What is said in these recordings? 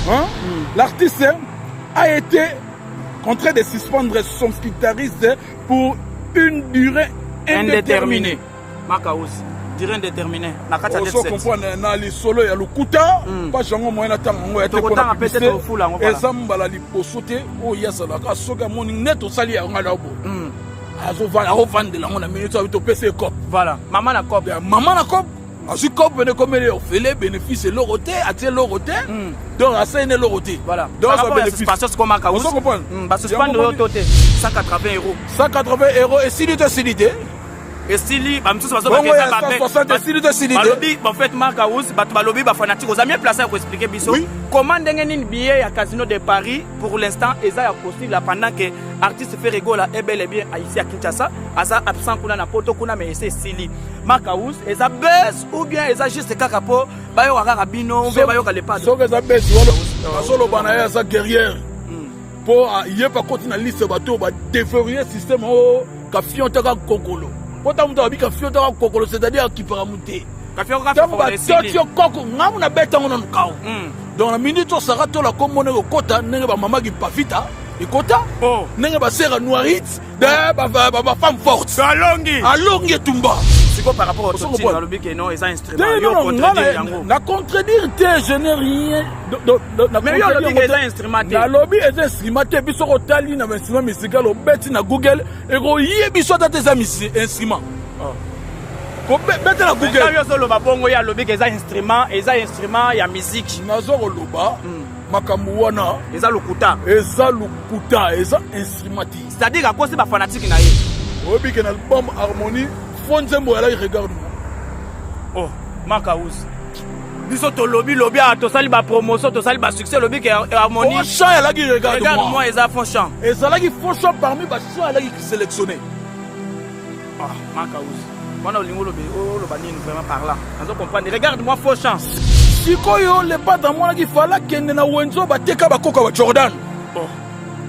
Hein? L'artiste a été contraint de suspendre son guitariste pour une durée indéterminée. Makaous, durée indéterminée. On se comprend dans les solos, il y a le Kuta, pas jamais moyen d'attendre. Et ça m'a dit pour sauter, oh yes, la soga morning net au sali à Ngalabo. Voilà, maman la cop. Maman la cop. Ensuite, cop venait comme elle est fait les bénéfices et l'oroté, attirer l'oroté. Donc, à ça, il est l'oroté. Voilà. Donc, ça bénéfice. Parce que Makaous. On se comprend. Bah, suspendre le côté. 180 €. 180 € et silité. Et Sili, bah, tout ça, bon, ouais, 160 silité. En fait, Makaous, bah, lobby, bah, fanatique. Vous avez bien placé pour expliquer, Bissot. Comment donner une billet à Casino de Paris pour l'instant, et ça, possible pendant que l'artiste fait rigolo et bel et bien ici à Kinshasa, à ça, absent qu'on a poto, qu'on a, mais c'est Sili. Makaous, et ça baisse ou bien, et ça juste kakapo, bah, yo, Arabino, bah, yo, Kalepad. Sauf que ça baisse, voilà. Solo banaya, ça guerrière. Pour, il y a pas continuer la liste, bateau, bah, déverrouiller le système, oh, Kafion, Taka, Kokolo. C'est-à-dire qu'il peut monter. Dans la minute où ça rate la commune au quota, n'est pas maman qui pas vite, et quota, n'est pas serre noirite, de femme forte. Allongue tumba. C'est quoi par rapport au son dans le bic non, ils ont instrument. La contredire, je n'ai rien. Mais il y a des instruments. La lobby est instrumenté, puis sur Otali, na instrument musical, au bête na Google, et go yé biso dans tes instruments. Ko bête na Google. Il y a solo babongo ya lobby des instruments, et ça instrument, il y a musique. Nazoro loba, makamuwana, et ça lokuta. Et ça lokuta, et ça instrumenté. C'est-à-dire à cause de fanatique na yé. Obi que l'album Harmonie Fonzembo là il regarde. Oh, Makaous. Biso to lobby to sali ba promotion to sali ba succès lobby que Harmonie. Oh chant là qui regarde. Regarde-moi ils a font chant. Et ça là qui font chant parmi ba chant là qui sélectionné. Ah, Makaous. Moi na lingo lobby oh lo bani vraiment par là. On comprendre. Regarde-moi faux chant. Sikoyo le pas dans moi qui fallait kende na wenzo ba teka ba koka ba Jordan. Oh.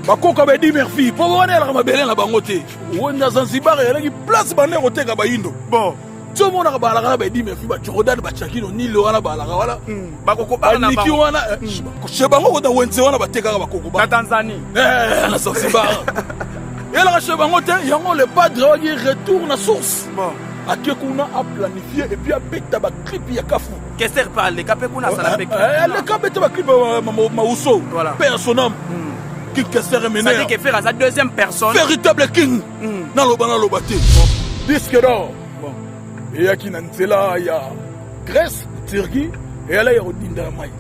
Bakoka ba di merci pour voir la mabele na bangote wenda Zanzibar ya ki place bande koteka ba indo bon tout monde na balaka ba di merci ba Jordan ba Chakino ni lo wana balaka wala bakoko ba na bango wana che bango ko da wenze wana bateka ba koko ba Tanzanie na Zanzibar et la che bango te yango le padre qui retourne à source bon akekuna a planifié et puis a beta ba clip ya kafu qu'est-ce que parle capé kuna ça la bec le capé ba clip Mausso personnel qui c'est-à-dire que faire à sa deuxième personne véritable king dans le bana le bâti disque d'or bon et ya qui nanzela ya Grèce Turquie et là il y a Odinda Mai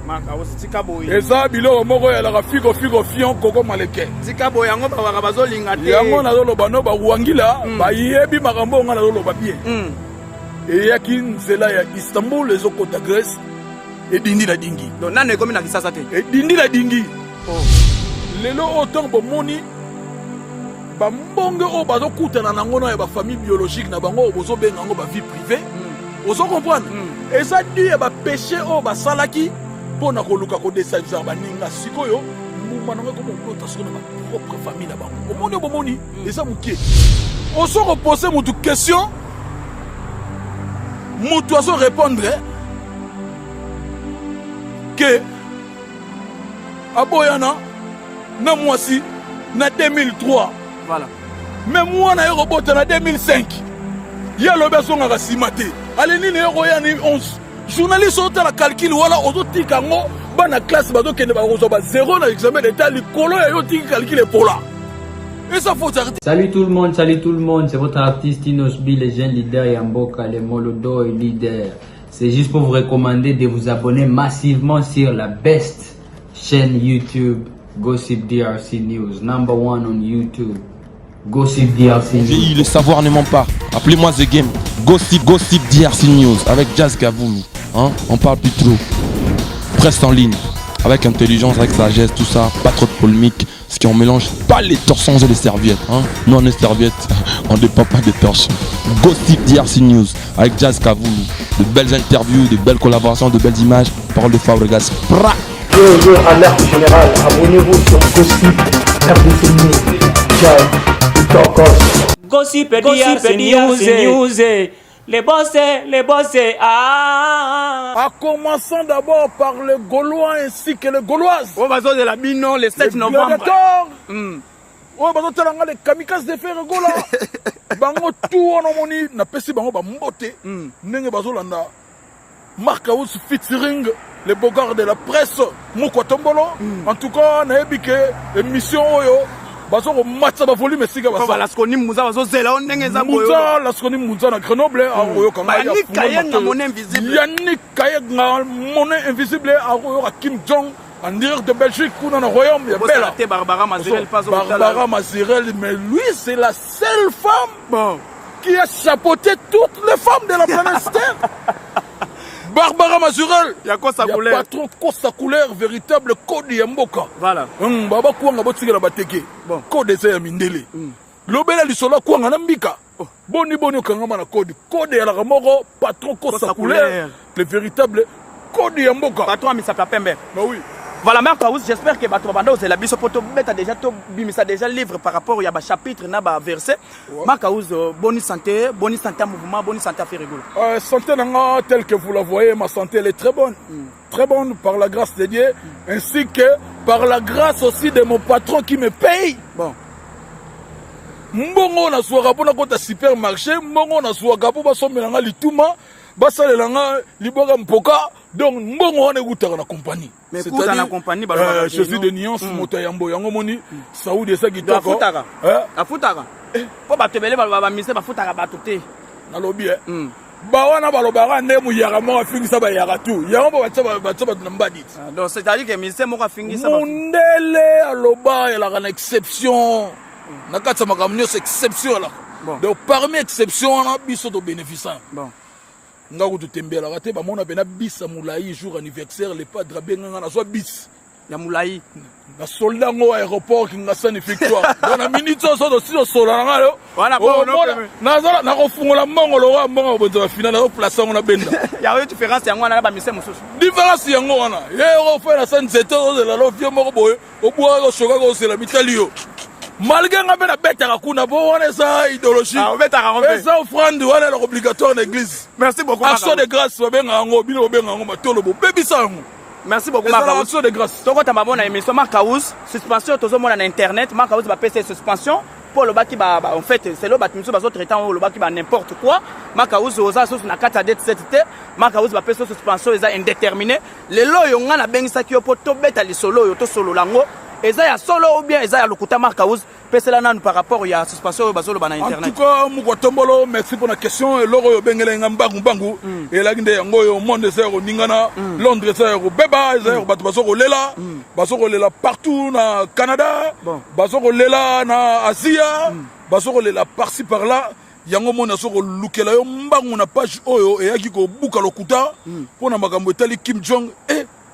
maka osika boy et ça bilo moko ya la figo fion koko maleke sika boy yango ba bazolinga te yango na lo bano ba wangila ba yebi makambo nga na lo ba bien et ya qui nzela ya Istanbul les okota Grèce et dindi la dingi donc nane comme na kisasa te et dindi la dingi lelo autant bomoni bambonge o bazokutana nango na ba famille biologique na bango bozo benga ngo ba vie privée ozo comprendre et ça dit ba péché o ba salaki pona ko luka ko desaliser baninga sikoyo muma nango ko mota sona ba propre famille na bango bomoni et ça mukie ozo reposer mutu question mutu azo répondre que aboyana na moisi na 2003 voilà mais moi na robot na 2005 ya lobeso nga simate ale nini ya ni 11 journaliste au la calcul wala ozotika ngo bana classe bazo kende ba rozo ba 0 na examen d'état likolo ya yo tiki calcul pour là et ça faut arrêter. Salut tout le monde, c'est votre artiste Inosbi, le jeune leader Yamboka, le Molodo et leader. C'est juste pour vous recommander de vous abonner massivement sur la best chaîne YouTube Gossip DRC News, number 1 on YouTube. Gossip DRC News. Le savoir ne ment pas. Appelez-moi The Game. Gossip DRC News avec Jazz Gavoulou. Hein? On parle plus trop. Presse en ligne. Avec intelligence, avec sagesse, tout ça. Pas trop de polémique. Ce qui on mélange pas les torsons et les serviettes. Hein? Nous on est serviettes. On ne dépend pas des torsons. Gossip DRC News avec Jazz Gavoulou. De belles interviews, de belles collaborations, de belles images. Parole de Fabregas. Yo, alerte générale, abonnez-vous sur Gossip RDC News. Ciao, Tokos. Gossip DRC News. les bossés, ah. En commençant d'abord par les Gaulois ainsi que les Gauloises. Oh, bazo de la Bino, le 7 les novembre. gladiateurs. Oh, bazo telanga les kamikazes de fer Gola. Bango tout on a moni na pesi bango ba mbote. Nenge bazo landa. Marcaus featuring les bogards de la presse. Moko Tombolo. En tout cas, na ebike émission oyo. Bazo ko matcha ba volume sika basa. Voilà ce qu'on dit Mouza bazo zela on nenge za boyo. Mouza la skoni Mouza na Grenoble oyo kanga ya. Yannick Kayenga monnaie invisible. Yannick Kayenga monnaie invisible oyo ka Kim Jong en direct de Belgique pour dans le royaume il y a belle. Barbara Mazirel pas au Barbara Mazirel mais lui c'est la seule femme qui a chapeauté toutes les femmes de la planète Terre. Barbara Mazurel, il y a pas trop sa couleur véritable code Yamboka. Voilà. Baba Kouanga Botsika la Bateke. Code c'est Mindele. Lobela Lisola Kouanga Nambika. Boni Kangama na code. Code ya la Ramoro, patron code sa couleur. Le véritable code Yamboka. Patron Misa Pembe. Bah oui. Voilà, mais j'espère que Bato Banda c'est la biso poto beta déjà to bimisa déjà livre par rapport à chapitre na ba verset. Makaouz bonne santé à mouvement, bonne santé à faire rigoler. Santé nanga telle que vous la voyez, ma santé elle est très bonne. Très bonne par la grâce de Dieu ainsi que par la grâce aussi de mon patron qui me paye. Bon. Mbongo na soaka pona kota supermarché, mbongo na soaka po basomelanga lituma, basalelanga liboka mpoka. Donc mbongo on écoutera la compagnie. Mais c'est la compagnie je suis de nuance moto yambo yango moni Saoudi esa kitoko. Afutaka. Afutaka. Po batebele ba mise ba futaka batuté. Na lobby ba wana balobara ndemu yaka mo afingisa ba yaka tu. Yango ba tsa na mbadi. Donc c'est-à-dire que mise mo ka fingisa ba. Mondele aloba ya la exception. Na katsa makamnyo c'est exception là. Donc parmi exception on a biso de bénéficiaires. Bon. Ngaku tutembela kate ba mona bena bis Moulayi jour anniversaire le padre benga na so bis ya Moulayi na soldat ngo aéroport kinga sani victoire na minute so do si sola ngalo voilà bon na zala na ko fungola mongolo wa mbongo bonzo ba finale ko place ngo na benda ya yo différence yango na ba mise mususu différence yango wana ye ko fa na sanzete o de la lofie moko boye o boa ko soka ko sela mitalio malgré nga bena betaka kuna bo wana sa idéologie betaka ngombe ça offrande wana obligatoire en église. Merci beaucoup action de grâce babenga ngo bino babenga ngo matolo bo bebisa ngo. Merci beaucoup Makaouz. Action de grâce toko ta mabona émission Makaouz suspension tozo mona na internet Makaouz ba PC suspension pour le baki ba en fait c'est le baki miso bazo traitant le baki ba n'importe quoi Makaouz oza so na kata date cette Makaouz ba PC suspension eza indéterminé le loyo nga na bengisa ki opo to beta li solo yo to solo lango eza ya solo ou bien eza ya lokuta Makaouz pesela nanu par rapport ya suspension bazolo bana internet. En tout cas Mouko Tombolo merci pour la question loro yo bengela ngambangu bangu et la nginde yango yo monde zero ningana Londres zero beba zero batu bazoko lela partout na Canada bazoko lela na Asia bazoko lela par-ci par là yango mona soko lukela yo mbangu na page oyo e yaki ko buka lokuta pona makambo etali Kim Jong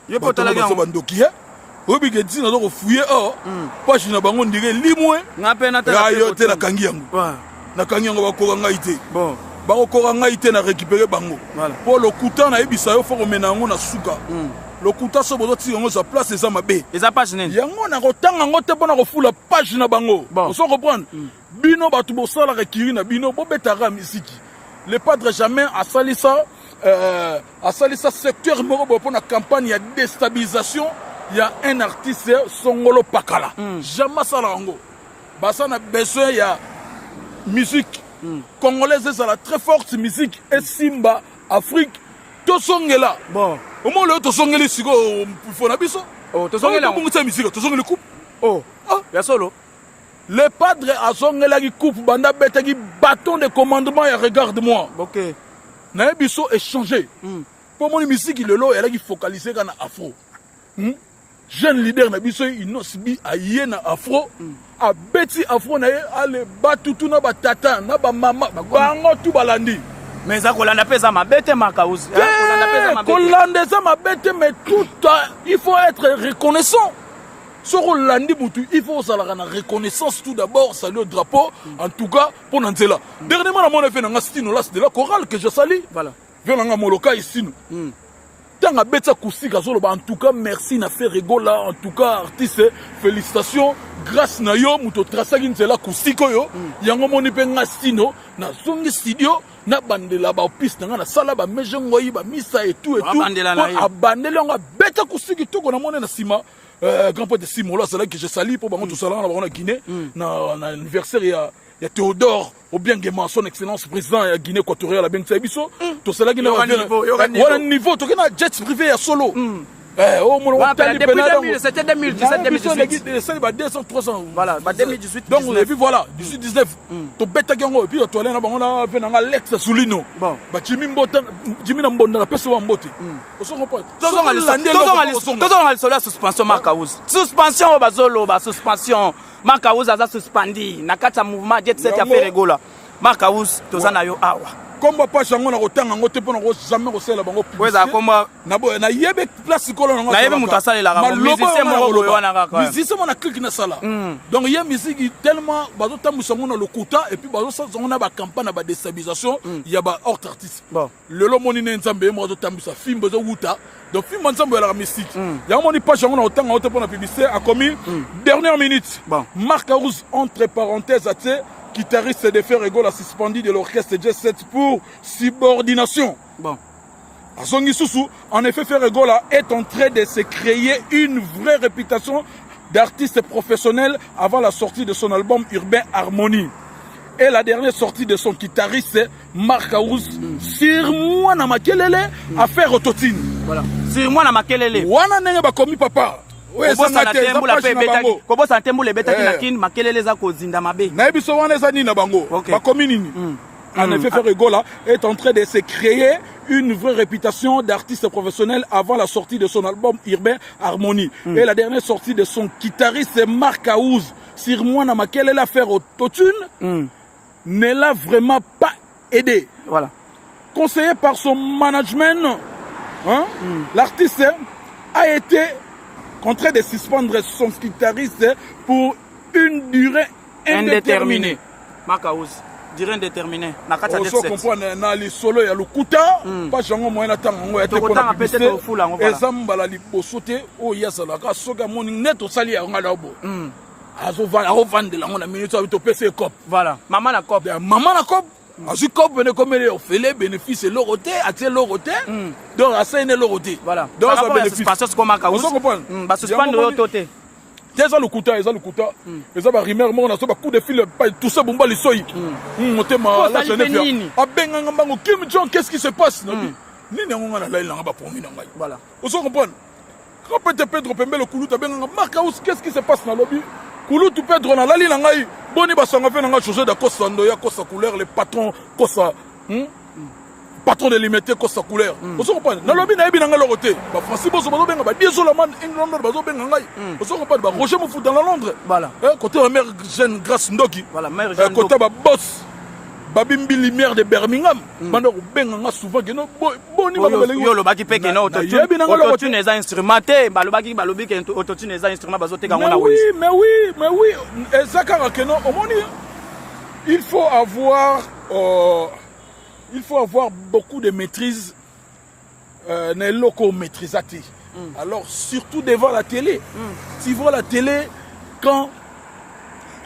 yo potala yango bandoki obi ke dina do fouiller page na bango ndire limwe ngape na tala yo te na kangi yango na kangi yango bakoka ngai te bakoka ngai te na récupérer bango po lokuta na ebisa yo foko mena yango na suka lokuta so bozo ti yango sa place eza mabe eza page nene yango na kotanga ngo te pona ko fula page na bango so comprendre bino batu bosala rekiri na bino bobetaka misiki le padre jamais a salisa secteur moko pour na campagne ya déstabilisation. Il y a un artiste Songolo Pakala. Jamais ça l'ango. Basa na besoin il y a musique congolaise ça la très forte musique et Simba Afrique to songela. Bon. Au moins le to songeli siko faut na biso. Oh to songela. Comment ça musique to songeli coupe. Oh. Ya solo. Le padre a songela qui coupe banda beta qui bâton de commandement et regarde-moi. OK. Na biso échanger. Pour mon musique il le lot elle qui focaliser kana afro. Jeune leader na biso inosbi aye na afro a beti afro na ye ale batutu na batata na ba mama bango tu balandi mais ça kolanda pesa mabete Makaouz kolanda ça mabete mais tout il faut être reconnaissant sur Rolandi Moutou il faut ça la reconnaissance tout d'abord salut au drapeau en tout cas pour Nanzela dernièrement na mon fait na stino là c'est de la chorale que je salue voilà viens na moloka ici Tanga betsa kusika zolo en tout cas merci na fait rigola en tout cas artiste félicitations grâce na yo muto trasaki nzela kusiko yo yango moni pe ngastino na zongi studio na bandela ba piste nga na sala ba mejengo yi ba misa et tout abandela nga beta kusiki toko na mona na sima grand pote Simolo c'est là que je salue pour bango tout ça là na Guinée na anniversaire ya Théodore ou bien Guéman son excellence président ya Guinée équatoriale la bien biso tout ça là Guinée voilà niveau to na jet privé ya solo c'était 2017 c'est 200 300 voilà 2018 donc on a vu voilà 18 19 to beta gango et puis to aller na bango na venanga Alex Soulino bon ba Jimmy Mbota Jimmy na mbonda na pesa wa mbote oso comprendre tozo la suspension Marcaouz suspension bazolo ba suspension Marcaouz aza suspendi na kata mouvement jet set ya Ferregola Marcaouz toza na yo awa comme pas chango na kotanga ngote pona ko jamais ko sela bango weza koma na bo na yebe place kolo na yebe mutu asala la ga musicien mo ko wana ga ka musicien mo na click na sala donc yé musique tellement bazo tambusa ngo na lokuta et puis bazo sa na ba campagne ba déstabilisation ya ba hors artiste bon le lo moni ne nzambe mo bazo tambusa film bazo wuta donc film nzambe la musique ya moni pas chango na kotanga ngote pona publicité a commis dernière minute Marcaouz entre parenthèses à guitariste de Ferregola suspendu de l'orchestre Jet Set pour subordination. Bon. En effet, Ferregola est en train de se créer une vraie réputation d'artiste professionnel avant la sortie de son album Urbain Harmonie. Et la dernière sortie de son guitariste Marcaouz, sur moi na makelele a fait rototine. Voilà. Sur moi na makelele. Wana nenge ba komi papa. Kobo sa tembo le beta ki nakin makelele za ko zinda mabe. Na biso wana za nini na bango. Ba komi nini. En effet, Ferregola est en train de se créer une vraie réputation d'artiste professionnel avant la sortie de son album Urbain Harmonie. Et la dernière sortie de son guitariste Marcaouz, sur moi na makelele a faire autotune, ne l'a vraiment pas aidé. Voilà. Conseillé par son management, l'artiste a été en train de suspendre son guitariste pour une durée indéterminée. Marcaouz, durée indéterminée. Na kata de set. On comprend na li solo ya lukuta, pas jango moyena tango ya te ko na peut-être au fou là on va. Ezamba la liposote o yasala ka soka moni neto sali ya ngala bo. Azo vendre la ngona minute to pese cop. Voilà, maman la cop. Maman la cop. Azu cop bene comme les ofele bénéfice l'oroté, atie l'oroté. Donc asa ene l'oroté. Voilà. Donc ça bénéfice. Parce que comme Marcaouz. On comprend. Ba suspendre l'autorité. Eza lukuta, eza ba rimer mo na so ba coup de fil pas tout ça bomba li soyi. Motema la jeune abenga ngambango Kim Jong, qu'est-ce qui se passe? Nini ngonga na laila ngaba promis na ngai. Voilà. On se comprend. Quand peut-être Pedro Pembe le Koulouta benga Marcaouz, qu'est-ce qui se passe na lobby? Kouloutou Pedro na lali na ngai. Boni ba sanga fe na ngai José da Costa Ndoya Costa couleur le patron Costa patron de limité Costa couleur. On se comprend. Na lobby na yebi na ngai loroté. Ba Francis Bozo bazo benga ba Diezolaman England bazo benga ngai. On se comprend ba Roger Mofou dans la Londres. Voilà. Côté la mère jeune Grace Ndoki. Voilà, mère jeune. Côté ba boss Babimbi lumière de Birmingham. Mando benga nga souvent que no boni ba belengo. Yo lo baki peke no autotune eza instrumenté, ba lo baki ba lobi ke autotune eza instrument bazo teka ngona oui. Mais oui, ezakara que non omoni. Il faut avoir beaucoup de maîtrise les locaux maîtrisati. Alors surtout devant la télé. Tu vois la télé quand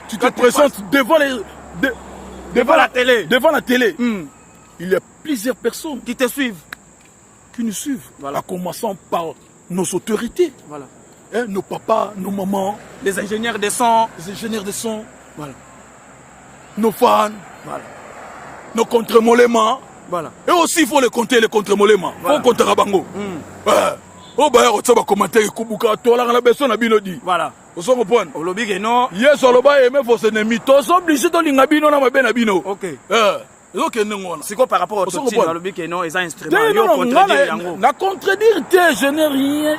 tu te présentes devant la télé, il y a plusieurs personnes qui te suivent, qui nous suivent, voilà. En commençant par nos autorités, voilà. Nos papas, nos mamans, les ingénieurs de son, voilà. Nos fans, voilà. Nos contre-moléments, voilà. Et aussi il faut les compter les contre-moléments, voilà. Faut compter Rabango. Oh bah on va commenter kubuka tola la personne a binodi. Voilà. On se comprend. Au lobby que non. Yes, on va aimer vos ennemis. Tous obligés de l'ingabino na mabena bino. OK. Donc non. C'est quoi par rapport au toti au lobby que non, ils ont instrument. Yo contredire yango. Na contredire je n'ai rien.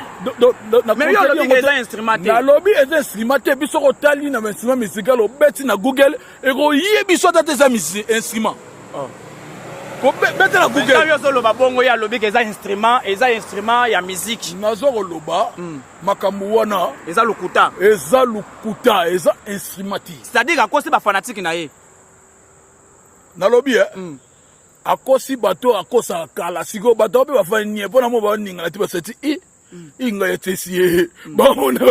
Mais yo lobby que ils instrumenté. Na lobby ils instrumenté biso ko tali na instrument musical au beti na Google et go yebiso ta tes amis instruments. Bete na Google. Quand yo solo ba bongo ya lobby que eza instrument ya musique. Nazo loba makambo wana eza lukuta. Eza instrumenti. C'est-à-dire que c'est ba fanatique na ye. Na lobby akosi bato akosa kala siko bato be ba fani pona mo ba ninga na tiba seti inga yetesie ba mona.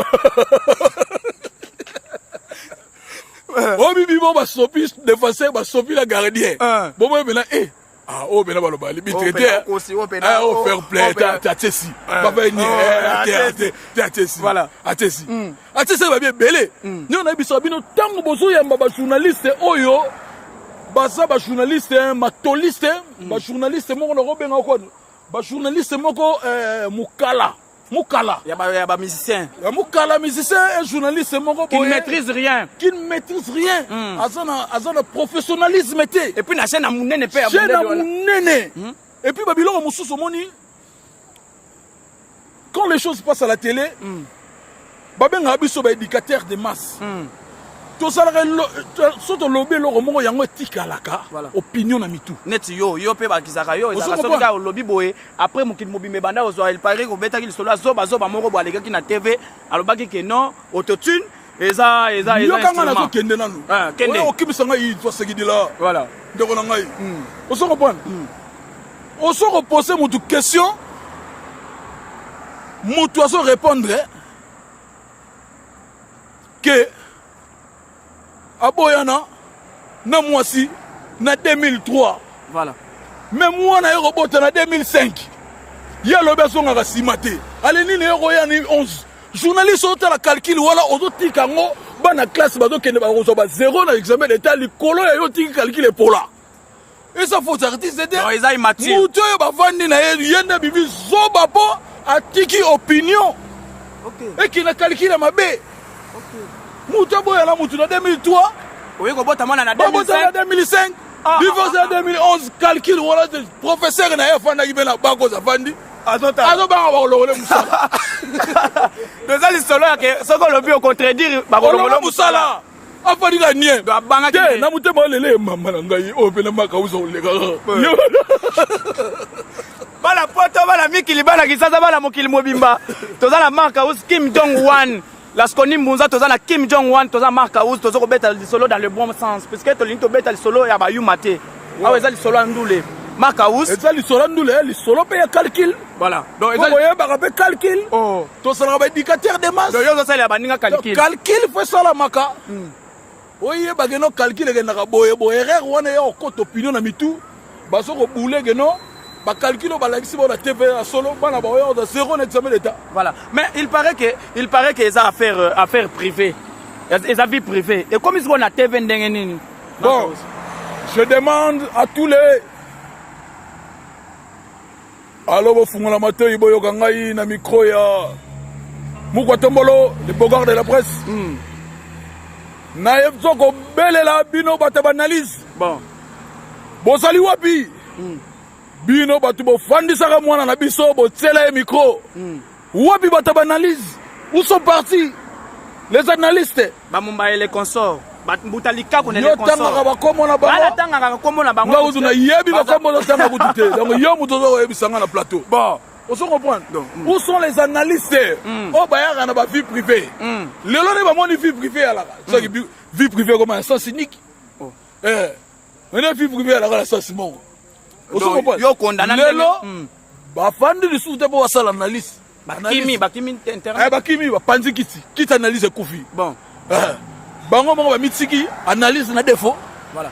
Oh bibi bo ba sopi de façon ba sopi la gardien. Bon moi maintenant Ah, oh, mais là, bah, les Oh, fair play, t'as Tessie. Papa, t'as Tessie. Voilà. À Tessie. À Tessie, va bien belé. Nous, on a vu ça, nous, tant que vous avez un journaliste, oyo, baza, ba journaliste, matoliste, ba journaliste, mon robin, quoi. Ba journaliste, mon Moukala. Moukala. Il y a un musicien. Moukala, musicien, un journaliste, mon qui ne maîtrise rien. Qui ne maîtrise rien. Azana professionnalisme. Et puis, la chaîne à Mounene n'est pas. Chaîne à Mounene. Et puis, Babylon, Moussou Somoni, quand les choses passent à la télé, Babylon a un éducateur de masse. Tout ça, surtout lobby, le roman, il y a un tikalaka. Opinion à mitou. Net yo pe ba kizaka yo ezaka soki ka lobby boye après mokili mobimbe banda ozo il paraît ko beta ki solo zoba moko bo aleka ki na TV alobaki ke non autotune eza yo kanga na zo kende nanu kende o kibisanga yi to segidila voilà ndeko na ngai o so comprendre o so reposer mutu question mutu aso répondre que aboyana na mwasi na 2003 voilà mais moi na robot na 2005 ya lobe songa ka simate ale ni ne roya ni 11 journaliste au la calcul wala ozotika ngo bana classe bazo kende ba reçoit 0 na examen d'état likolo ya yo tiki calcul pour là et ça faut artiste de non ils mati muto yo ba vandi na yenda bibi zoba po atiki opinion OK et qui na calcul mabe OK muto boya la mutu na 2003 oui ko bota mona na 2005 divorce en 2011 calcul wala professeur na yafanda kibena bako za vandi azo ba ba lolole musala deux ali solo ke soko lobi au contredire ba lolole musala afadi la nie do banga ke na mutema lele mama na ngai o pena makauza olega bala poto bala mikili bala kisasa bala mokili mobimba tozala marka us Kim Jong Un Laskoni Mbunza tozala Kim Jong Un tozala marka us tozoko beta solo dans le bon sens parce que to linto beta solo ya ba yumate awe za solo ndule marka us ezali solo ndule li solo pe calcul voilà donc ezali oye ba pe calcul oh to sala ba indicateur de masse donc yo ça la baninga calcul calcul faut sala maka oye ba geno calcul ke na boye boye erreur wana yo koto opinion na mitu basoko boule geno ba calcul ba la kisi ba TV solo bana ba yo de 0 na examen d'état voilà mais il paraît que ça affaire privée les avis privés et comme ils sont na TV ndenge nini bon je demande à tous les alors vous fungula la matin iboyo kangai na micro ya Mukwatombolo le bogard de la presse na yebzoko belela bino bata banalise bon bosali wapi bino batu bofandisaka mwana na biso botsela micro wapi bata banalise où sont partis les analystes bamumba les consorts butalika ko ne les consorts yotanga ba komona ba ala tanga ko komona bango nga uzuna yebi ba komona tanga kutite donc yo muto zo yebisanga na plateau bon on se comprend donc où sont les analystes oh bayaka na ba vie privée lelo ne ba moni vie privée ala ça qui vie privée comme un sens cynique on a vie privée ala la sens bon on se comprend yo condamné lelo ba fandi du sous de bo sala analyse bakimi intérêt bakimi ba panzi kiti analyse kufi bon bango bango ba mitiki analyse na défaut voilà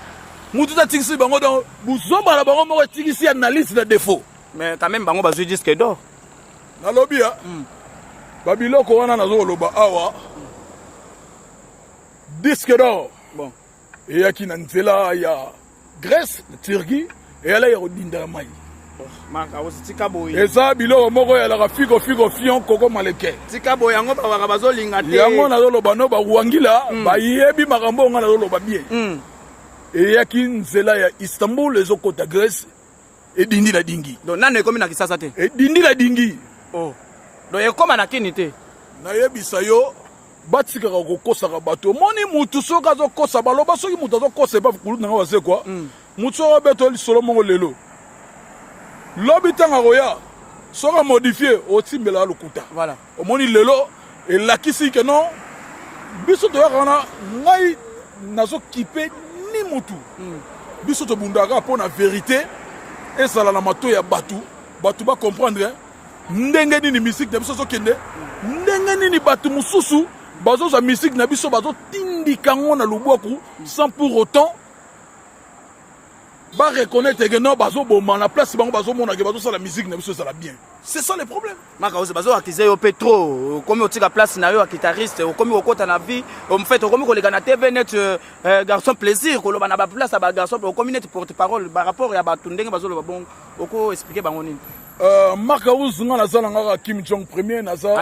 mutu ta tikisi bango donc buzomba la bango moko tikisi analyse na défaut mais quand même bango bazui disque d'or na lobby babiloko wana nazo loba awa disque d'or bon et yaki na nzela ya Grèce na Turquie et ala ya odinda mai maka ositika boy eza biloko moko ya la figo fion koko maleke tika boy yango ba bazolinga te yango nazo loba no ba ruangila ba yebi makambo nga nazo loba bien et yaki nzela ya Istanbul ezokota Grèce et dindi la dingi donc nane komi na kisasa te et dindi la dingi oh donc ekoma na kini te na yebisa yo batika ka kokosaka bato moni mutu soka zo kosa baloba soki mutu zo kosa ba kulu na wase quoi mutu so beto li solo mongo lelo lobi tanga roya soka modifier o timbela lokuta voilà o moni lelo et lakisi que non biso to yakana ngai nazo kipe ni mutu biso to bundaka pour na vérité et ça la mato ya batu ba comprendre ndenge nini musique na biso so kende ndenge nini batu mususu bazo za musique na biso bazo tindika ngo na lubwaku sans pour autant ba reconnaître que non bazo boma na place bango bazo mona que bazo ça la musique na biso ça la bien. C'est ça le problème. Maka ose bazo akize yo petro comme otika place na yo a guitariste comme okota na vie en fait comme koleka na TV net garçon plaisir koloba na ba place ba garçon comme net porte-parole par rapport ya ba tundenge bazo lo bon oko expliquer bango nini. Maka ose nga na zala nga Kim Jong premier na za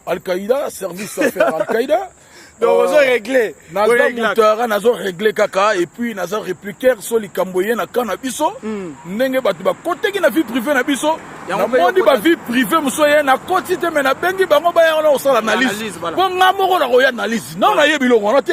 Al-Qaïda service affaire Al-Qaïda. Donc on réglé naza moutara nazo réglé kaka et puis naza répliquer so likamboye na kana biso ndenge batu ba koteki na vie privée na biso na moni ba vie privée muso ye na koti te mais na bengi bango ba ya na osala analyse po nga moko na koya analyse non na ye biloko na te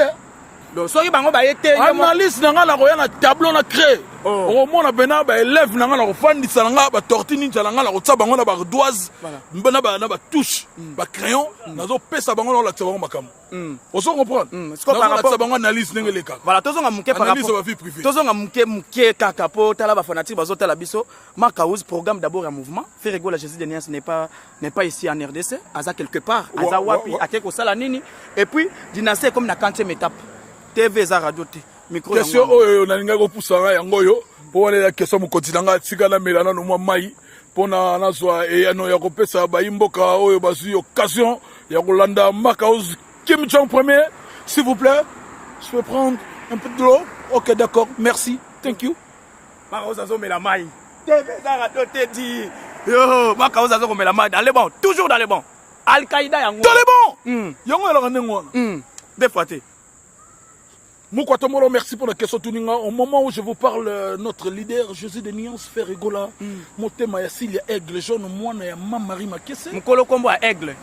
donc soki bango ba yete analyse na nga na koya na tableau na créé au mona bena ba élève na nga na kofandisa na nga ba tortue ninja na nga na kotsa bango na ba ardoise mbena ba na ba touche ba crayon nazo pesa bango na la tsa bango makambo. On se comprend. Par rapport à l'analyse, voilà, tous on a manqué par rapport à vie privée. Tous on a manqué kakapo, tala ba fanatique bazo tala biso. Makaouz programme d'abord un mouvement. Faire rigoler Jésus de Nias n'est pas ici en RDC, aza quelque part, aza wapi, akeko sala nini. Et puis dynastie comme na 40e étape. TV za radio T. Micro. Question on a ninga ko poussa yango yo. Pour aller la question mon continent tikana melana no mai. Pona nazwa et ano ya kopesa ba imboka oyo bazu occasion ya kolanda Makaouz Kim Jong premier, s'il vous plaît, je peux prendre un peu de l'eau. Ok, d'accord, merci, thank you. Makaouz met la maille. Yo, Makaouz met la maille dans les bons, toujours dans les bons. Al-Qaïda yango. Dans les bons. Yango alors ngwa. Des fois té. Moukwatomolo, merci pour la question Tuninga. Au moment où je vous parle, notre leader José de Niance fait rigola. Motema Yassili aigle jaune moi na ya Mamari Makese. Mukolo kombo a aigle.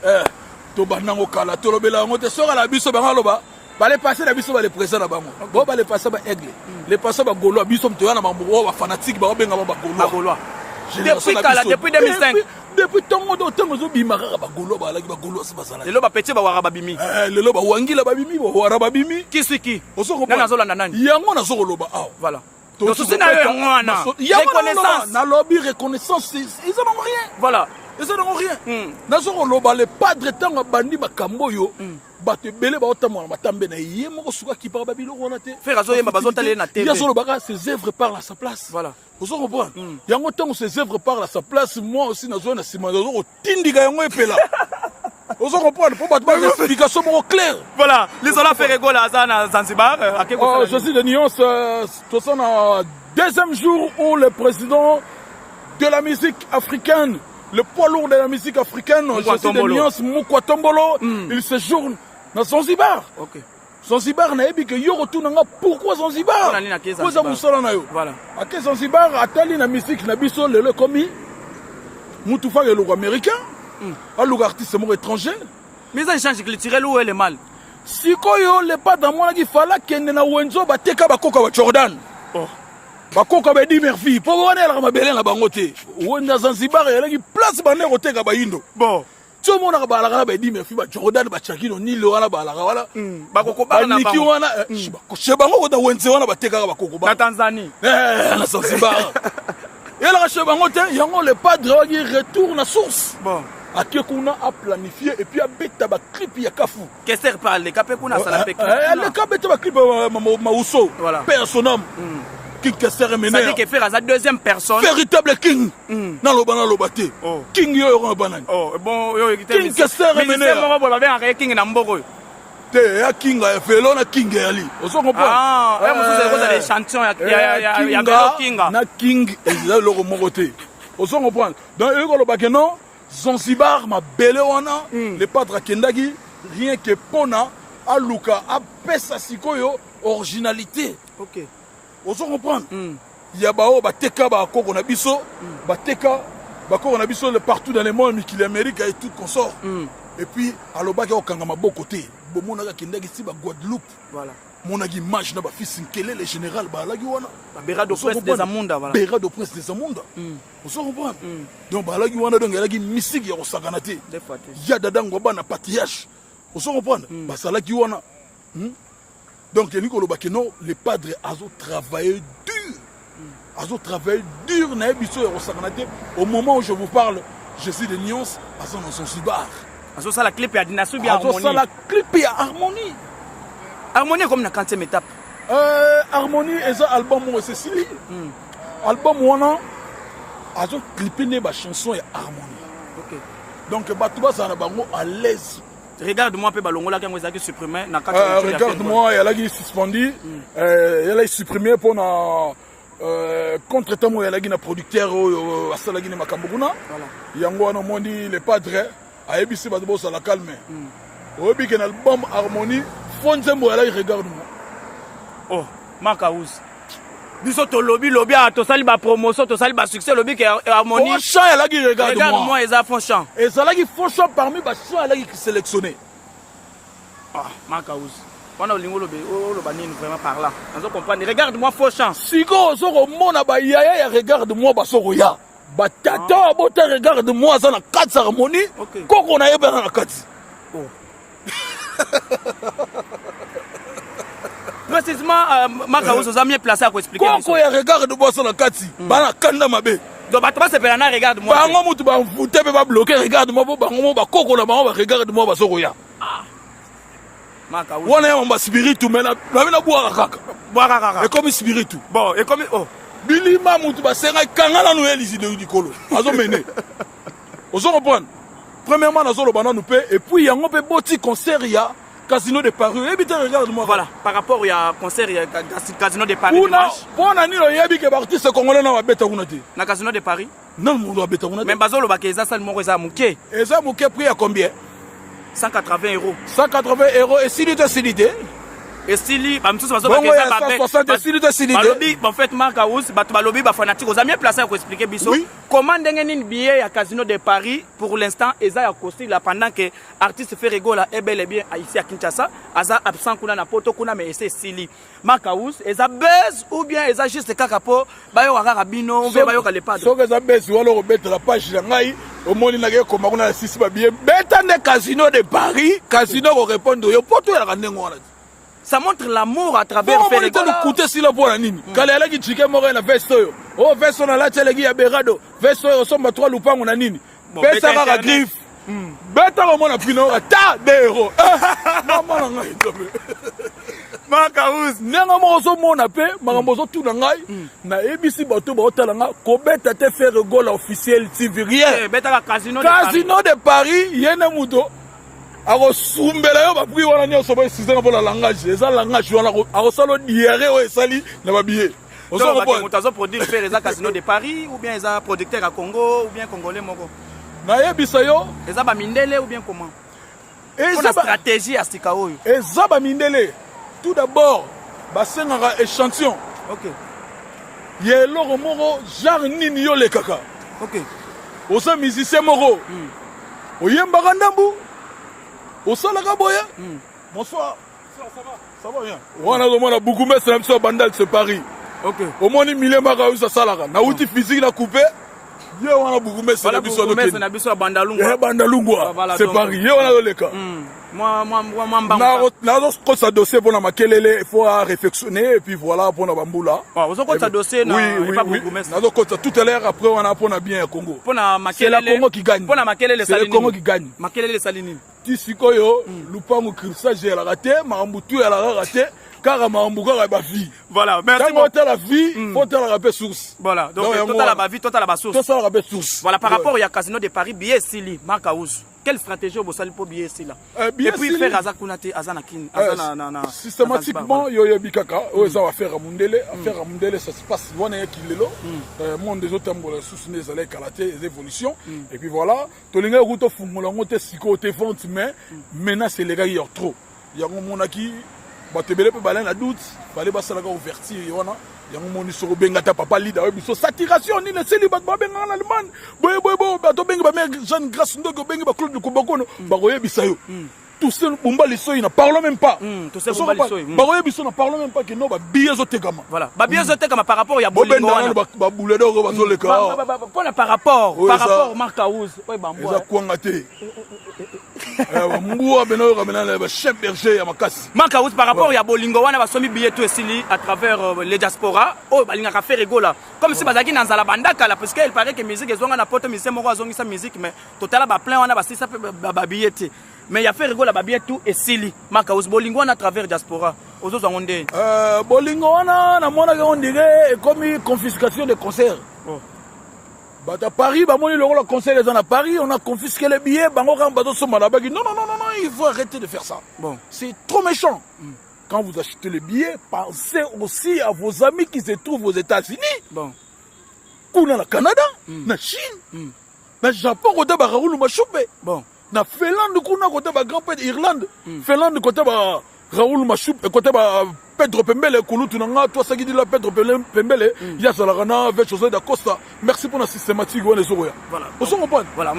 Tobanango kala tolobela ngote sora la biso bangaloba bale passer la biso bale présent na bango bo bale passer ba aigle les passer ba golo biso mtoya na mambo ba fanatique ba benga ba golo depuis 2005 depuis tongo do tongo zo bimaka ba golo ba laki ba golo se basala lelo ba petit ba waraba bimi lelo ba wangila ba bimi ba waraba bimi kisiki osoko na nazo landa nani yango na zolo ba aw voilà donc c'est na ngwana reconnaissance na lobby reconnaissance ils en ont rien voilà. Ils n'ont rien. Nazoro loba le padre tanga bandi bakambo yo bato belé ba otamo na matambe na yé moko suka ki pa babilo wana te. Frère azo yemba bazo tale na TV. Yazolo baka ses œuvres parlent à sa place. Voilà. Vous comprenez? Yango tango ses œuvres parlent à sa place, moi aussi nazo na sima nazo tindika yango epela. Vous comprenez? Pour battre une explication moko claire. Voilà, les soldats fait rigoler à na Zanzibar Oh, je suis de Nyons tout ça na deuxième jour où le président de la musique africaine, le poids lourd de la musique africaine, José de Niance Moukwatomolo, il séjourne dans Zanzibar. Ok. Zanzibar n'a pas que yo retourne pourquoi Zanzibar? Voilà. À quel Zanzibar atali na musique na biso le komi Moutoufa le logo américain, un logo artiste mot étranger. Mais ça change culturel où est le mal? Si koyo le pas dans moi qui fallait kende na wenzo bateka bakoka ba Jordan. Oh. Bakoka ba di merfi po wana la mabele na bango te wenda Zanzibar ya ki place bane koteka ba indo bon to mona ba la ba di merfi ba Jordan ba Chakino ni lo wana ba la wala bakoko ba na bango wana ko she bango ko da wenze wana bateka bakoko ba na Tanzanie na Zanzibar et la she bango te yango le padre qui retourne à source bon akekuna a planifié et puis a beta ba clip ya kafu qu'est-ce que parle capé kuna sala pe le capé ba clip mauso personnel King Kester mené. Ça dit que faire à deuxième personne. Véritable king. Dans le banana lobate. King yo ron banane. Oh bon yo King Kester mené. Mais c'est moi ba bien king na mboko. Te ya king ya felo na king ali. On se comprend. Ah, ouais moi c'est cause des chansons ya king. Na king ezali loko mokote. On se comprend. Dans eux lobake non Zanzibar ma belle wana le padre kendaki rien que pona aluka apesa sikoyo originalité. OK. On se comprend. Il y a bao bateka ba koko na biso, bateka ba koko na biso le partout dans le monde, mais l'Amérique et tout consort. Et puis alobaki okanga maboko te. Bomona ka kindaki si ba Guadeloupe. Voilà. Mona ki image na ba fils Nkele le général ba lagi wana. Ba Bera do Prince des Amunda voilà. Bera do Prince des Amunda. On se comprend. Donc ba lagi wana donc lagi musique ya osakana te. Des fois te. Ya dadango ba na patriarche. On se comprend. Ba salaki wana. Donc, le padre a travaillé dur. A travaillé dur au moment où je vous parle, je suis de Nyons, à son Zanzibar. Ça la clip à Dinassou bien harmonie. Ça la clip à harmonie. Harmonie comme la 40e étape. Harmonie et ça album moi c'est Sili. Album wana azo clipé né ba chanson et Harmonie. OK. Donc batuba ça na bango à l'aise. Regarde-moi peu balongola quand vous avez supprimé na regarde-moi elle a qui suspendu elle a supprimé pour na contre temps elle a qui na producteur asala qui na makambuna. Voilà. Yango wana mondi le padre a ebisi ba bossa la calme. Obi que l'album Harmonie fonzembo elle regarde-moi. Oh, Makaous. Biso to lobby to sali ba promotion to sali ba succès lobby que Harmonie. Fond chant elle a qui regarde-moi ils a fond chant. Et ça là qui fond chant parmi ba chant elle a qui sélectionné. Ah, Makaous. On a lingo lobby lo banine vraiment par là. On doit comprendre. Regarde-moi fond chant. Siko soko mona ba yaya regarde-moi ba soko ya. Ba tata bota regarde-moi ça na 4 Harmonie. Koko na yeba na 4. Oh. Précisément, Makaous, vous avez mieux placé à expliquer. Quand il regarde moi sur la kati, bana kanda mabe. Donc bah toi c'est pelana regarde-moi. Bango mutu ba mfute ba bloquer regarde-moi bango ba koko na bango regarde-moi ba sokoya. Makaous. Wana ya mba spiritu mena na boire kaka. Boire kaka. Et comme spiritu. Bon, et comme oh. Bilima mutu ba senga kangala no elisi de dikolo. Azo mener. Ozo comprendre. Premièrement nazo lo bana nous pe et puis yango pe boti concert ya Casino de Paris. Regarde-moi. Voilà, par rapport à concert, il y a Casino de Paris. Pour un an, il y a des artistes congolais dans la bête à na Casino de Paris. Non, on doit bête à mais Bazolo Bakeza, ça le mot est à Mouké. Et ça, Mouké, prix à combien? 180 €. 180 € et Silité. Et Sili, bah, monsieur, bon, ouais, 160 Silité. En fait, Makaous, Balobi, fanatique, vous avez bien placé pour expliquer Bissot. Comment un billet à Casino de Paris, pour l'instant, Eza a costé là pendant que l'artiste fait rigoler et bel et bien ici à Kinshasa, Eza absent kuna na poto kuna mais c'est Sili. Makaous, Eza buzz ou bien Eza juste kakapo, bayo arabino, on veut bayo kale pas. So que Eza buzz ou alors mettre la page langai, au moins il n'a que comme on a 6 billet. Bétan de Casino de Paris, Casino va répondre yo poto ya kandengo wana. Ça montre l'amour à travers Ferregola. On va écouter si la bonne nini. Kale la ki chike mora na veste yo. Oh veste na la tele gi ya berado. Veste yo somba 3 lupango na nini. Beta ka griffe. Beta ko mona pino ta de euro. Mama na ngai ndobe. Makaous. Nenga mo so mona pe, makambo zo tu na ngai. Na ebisi bato ba otala nga ko beta te Ferregola officiel TV rien. Beta ka Casino de Paris yene muto. Ako sumbela yo ba pri wana nyoso ba sizana pour la langage eza langage wana ako salo diere o esali na ba billet on so ko mutazo produire faire eza Casino de Paris ou bien eza producteur à Congo ou bien congolais moko na yebisa yo eza ba mindele ou bien comment eza stratégie à sika oyo eza ba mindele tout d'abord ba sengaka échantillon OK yelo moko genre nini yo le kaka OK osa musicien moko oyemba ndambu au sol la boya. Bonsoir. Ça va bien. On a demandé beaucoup mais c'est sur bandal ce Paris. OK. Au moins 1000 mara ça salara. Na outil physique la couper. Yo on a beaucoup mais c'est la biso de na biso bandalungwa. Bandalungwa. C'est Paris. Yo on a le cas. Moi na ko sa dossier pour na makelele il faut réflexionner et puis voilà pour na bambula. Vous ko sa dossier na pas beaucoup mais. Na ko tout à l'heure après on a pour na bien Congo. Pour na makelele. C'est le Congo qui gagne. Pour na makelele c'est le Congo qui gagne. Makelele salini. Tisikoyo lupango crissage ya la raté marambutu ya la raté car marambuka ya ba vie. Voilà, merci beaucoup. Quand la vie, faut la rapper source. Voilà, donc total la vie, total la source. Total la rapper source. Voilà, par rapport au Casino de Paris, billet Sili, Makaous. Quelle stratégie vous allez pour billet Sili là? Et puis faire Azakunate, Azanakin, Azana. Systématiquement, yo bikaka, ça va faire à Mundele, affaire à Mundele, ça se passe loin et qu'il est là. Monde des autres pour sous les allées kalaté, les évolutions. Et puis voilà, tolinga route fumula ngote siko te fonte mais maintenant c'est les gars qui ont trop. Il y a mon aki batebele pe balin la doute, fallait pas ça la ouverture yona. Yango moni soro benga ta papa leader biso saturation ni le célibat ba benga en Allemagne boy ba to benga ba mère Jeanne Grasse ndo ko benga ba Claude Kubakono ba roye bisayo tout ce bomba liso il na parle même pas tout ce bomba liso ba roye biso na parle même pas que non ba billet zo tekama voilà ba billet zo tekama par rapport ya bolingo wana ba boule d'or ba zo le ka pour par rapport Makaous oy ba mboa eza kwanga te mboa beno ramena ba chef berger ya makasi Makaous par rapport ya bolingo wana ba somi billet to esili à travers les diaspora oh balinga ka faire rigola comme si bazaki na nzala bandaka là parce que il paraît que musique ezonga na poto musicien moko azongi sa musique mais total ba plein wana ba sisa ba billet mais il y a fait rigola ba billet tout esili Makaous bolingo wana à travers diaspora Ozo zangonde. Bolingo wana na mona on dirait comme confiscation de concerts. Oh. À Paris, le conseil des gens à Paris, on a confisqué les billets, non, il faut arrêter de faire ça. Bon. C'est trop méchant. Quand vous achetez les billets, pensez aussi à vos amis qui se trouvent aux États-Unis. Bon. Ou dans le Canada, na Chine, na Japon, côté ba Raoul Machoupe. Bon. Na Finlande, côté ba grand-père Irlande. Finlande, côté ba Raoul Machoupe, côté ba Pedro Pembele, Kouloutunanga, toi, ça qui dit la Pedro Pembele, il y a Salarana, avec José d'Acosta. Merci pour la systématique. Voilà. Vous comprenez? Voilà.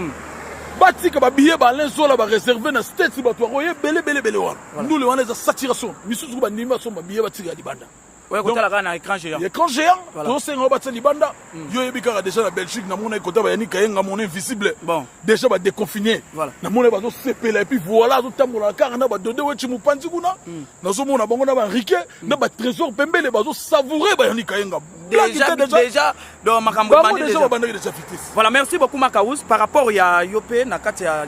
Bati ka ba billet ba lenzo la ba réservé na state ba to royer belé wa. Nous le on est saturation. Misusu ba nima so ba billet ba tika libanda. Ouais, côté là na écran géant. Écran géant. To se ngo ba tsa libanda. Yo yebika déjà na Belgique na mona côté ba yani kayenga mon invisible. Bon. Déjà ba déconfiné. Voilà. Na mona ba zo sepela et puis voilà zo tambola car na ba dode we chimu panzi kuna. Na zo mona bango na ba riqué na ba trésor pembele ba zo savourer ba yani kayenga. Déjà dans Makambo voilà, merci beaucoup Makaouz. Par rapport à Yopé, Nakati, à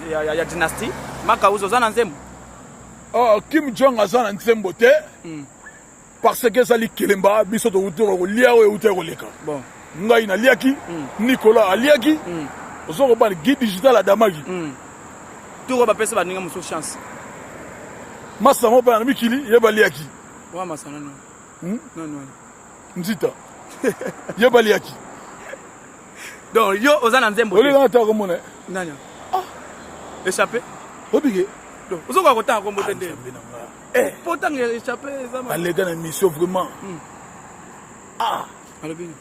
Dynastie, Makaouz, Ozan Nzembo. Kim Jong Azan Nzembo te. Parce que ça lit Kelemba, Bisoto Outero, Liao et Outero Leka. Bon. Ngaïna Liaki, Nicolas Aliaki, Ozon Ban guide digital à Damagi. Tout le monde va avoir une chance. Massa Mopa Mikili, Yeba Liaki. Ouais, Massa, non. Non. Nzita. Yabaliaki. Donc, yo, Ozan Nzembo. Oli na ta komone. Nanya. Échappé. Obige. Donc, vous avez autant comme vous pourtant, échappé. Allez, dans une mission vraiment. Alobini.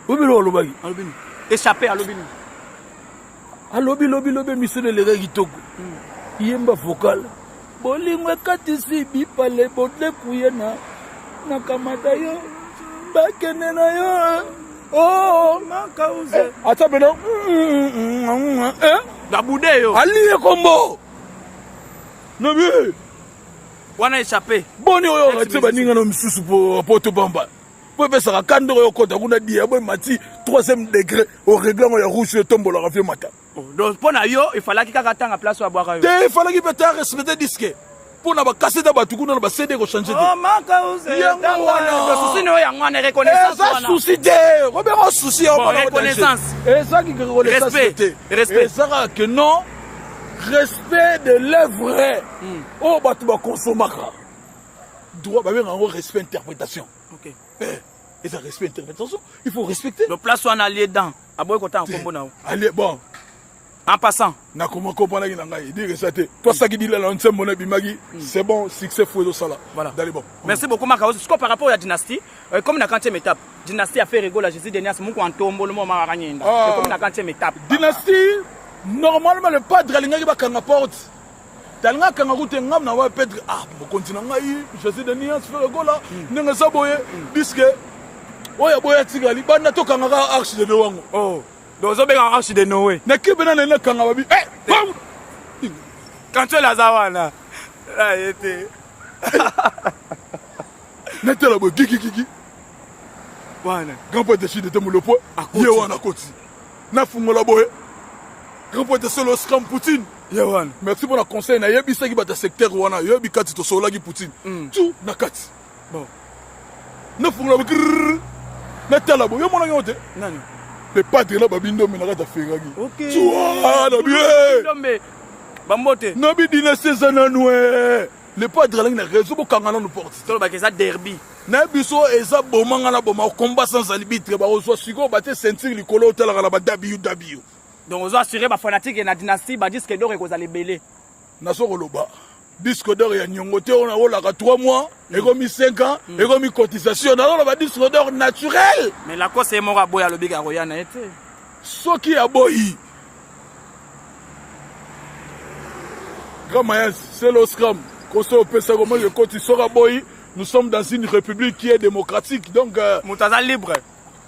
Obilo Olobagi. Alobini. Échappé à Alobini. Alobi, mission de l'État Kitoko. Yemba vocal. Bolingwe katisi bipale bodle kuyena. Nakamata yo. Bakenena yo. Oh, Makaouz. Attends maintenant. Daboude yo. Ali kombo. Non mais. Wana échappé. Boni oyo ngati baninga no misusu po to bamba. Po pesa ka kando yo kota kuna dia boy mati 3e degré au règlement ya rouge le tombo la rafie mata. Donc pour na yo, il fallait qu'il katanga place à boire yo. Il fallait qu'il peut respecter disque. Pour na ba casser da batu kuna ba CD ko changer. Oh Makaouz. Souci no ya ngwana reconnaissance. Ça souci de. Robert souci on va reconnaissance. Et ça qui reconnaissance. Respect. Et ça que non. Respect de l'œuvre. Oh, bah, tu vas consommer. Droit, bah, en respect interprétation. Ok. Et ça, respect interprétation, il faut respecter. Le place où on a allié dedans. À boire côté en combo now. Allez, bon. En passant. Na comment comprendre qu'il n'a dit que c'était. Toi, ça qui dit là, on sait mon bimagi. C'est bon, succès fou de ça là. Voilà. D'aller bon. Merci beaucoup, Makaouz. Par rapport à la dynastie, comme la 40e étape, dynastie a fait rigoler la Jésus dernière, c'est mon en tombe, le moment à comme la 40e étape. Dynastie. Normalement, le padre alinga ba kanga porte. Talinga kanga route ngam na wa Pedro. Ah, bo continue ngai, je sais de niance faire gola. Nenga saboye, disque. Oya boya tigali, banda to kanga arche de Nowango. Oh. Donc zo benga arche de Noé. Na kibena na kanga babi. Quand tu es la zawana. Là était. Neta la bo gigi. Wana, grand-père de Chine de Moulopo. Ye wana koti. Na fungola boye. Grand-père de solo scram Poutine. Yawan. Merci pour le conseil. Na yebi saki bata secteur wana. Yebi kati to sola gi Poutine. Tout na kati. Bon. Na fungola bo. Na talabo. Yo mona yote. Nani. Le padre là babindo me na kata feragi. OK. Tu vois na bien. Ndombe. Bambote. Nabi dynastie zananwe. Le padre là na réseau bo kangana no porte. Tolo ba keza derby. Na biso eza bomanga na boma combat sans arbitre ba ozo siko ba te ceinture likolo tala la ba WW. Donc on a assuré ma fanatique et la dynastie ba disque d'or et qu'on allait belé. Na so koloba. Disque d'or ya nyongote on a ola ka 3 mois, et comme 5 ans, et comme cotisation na on va disque d'or naturel. Mais la cause c'est mora boya le big aroya na été. Soki ya boyi. Grand Mayas, c'est le scrum. Koso pesa comment le côté sera boyi. Nous sommes dans une république qui est démocratique, donc Moutaza libre.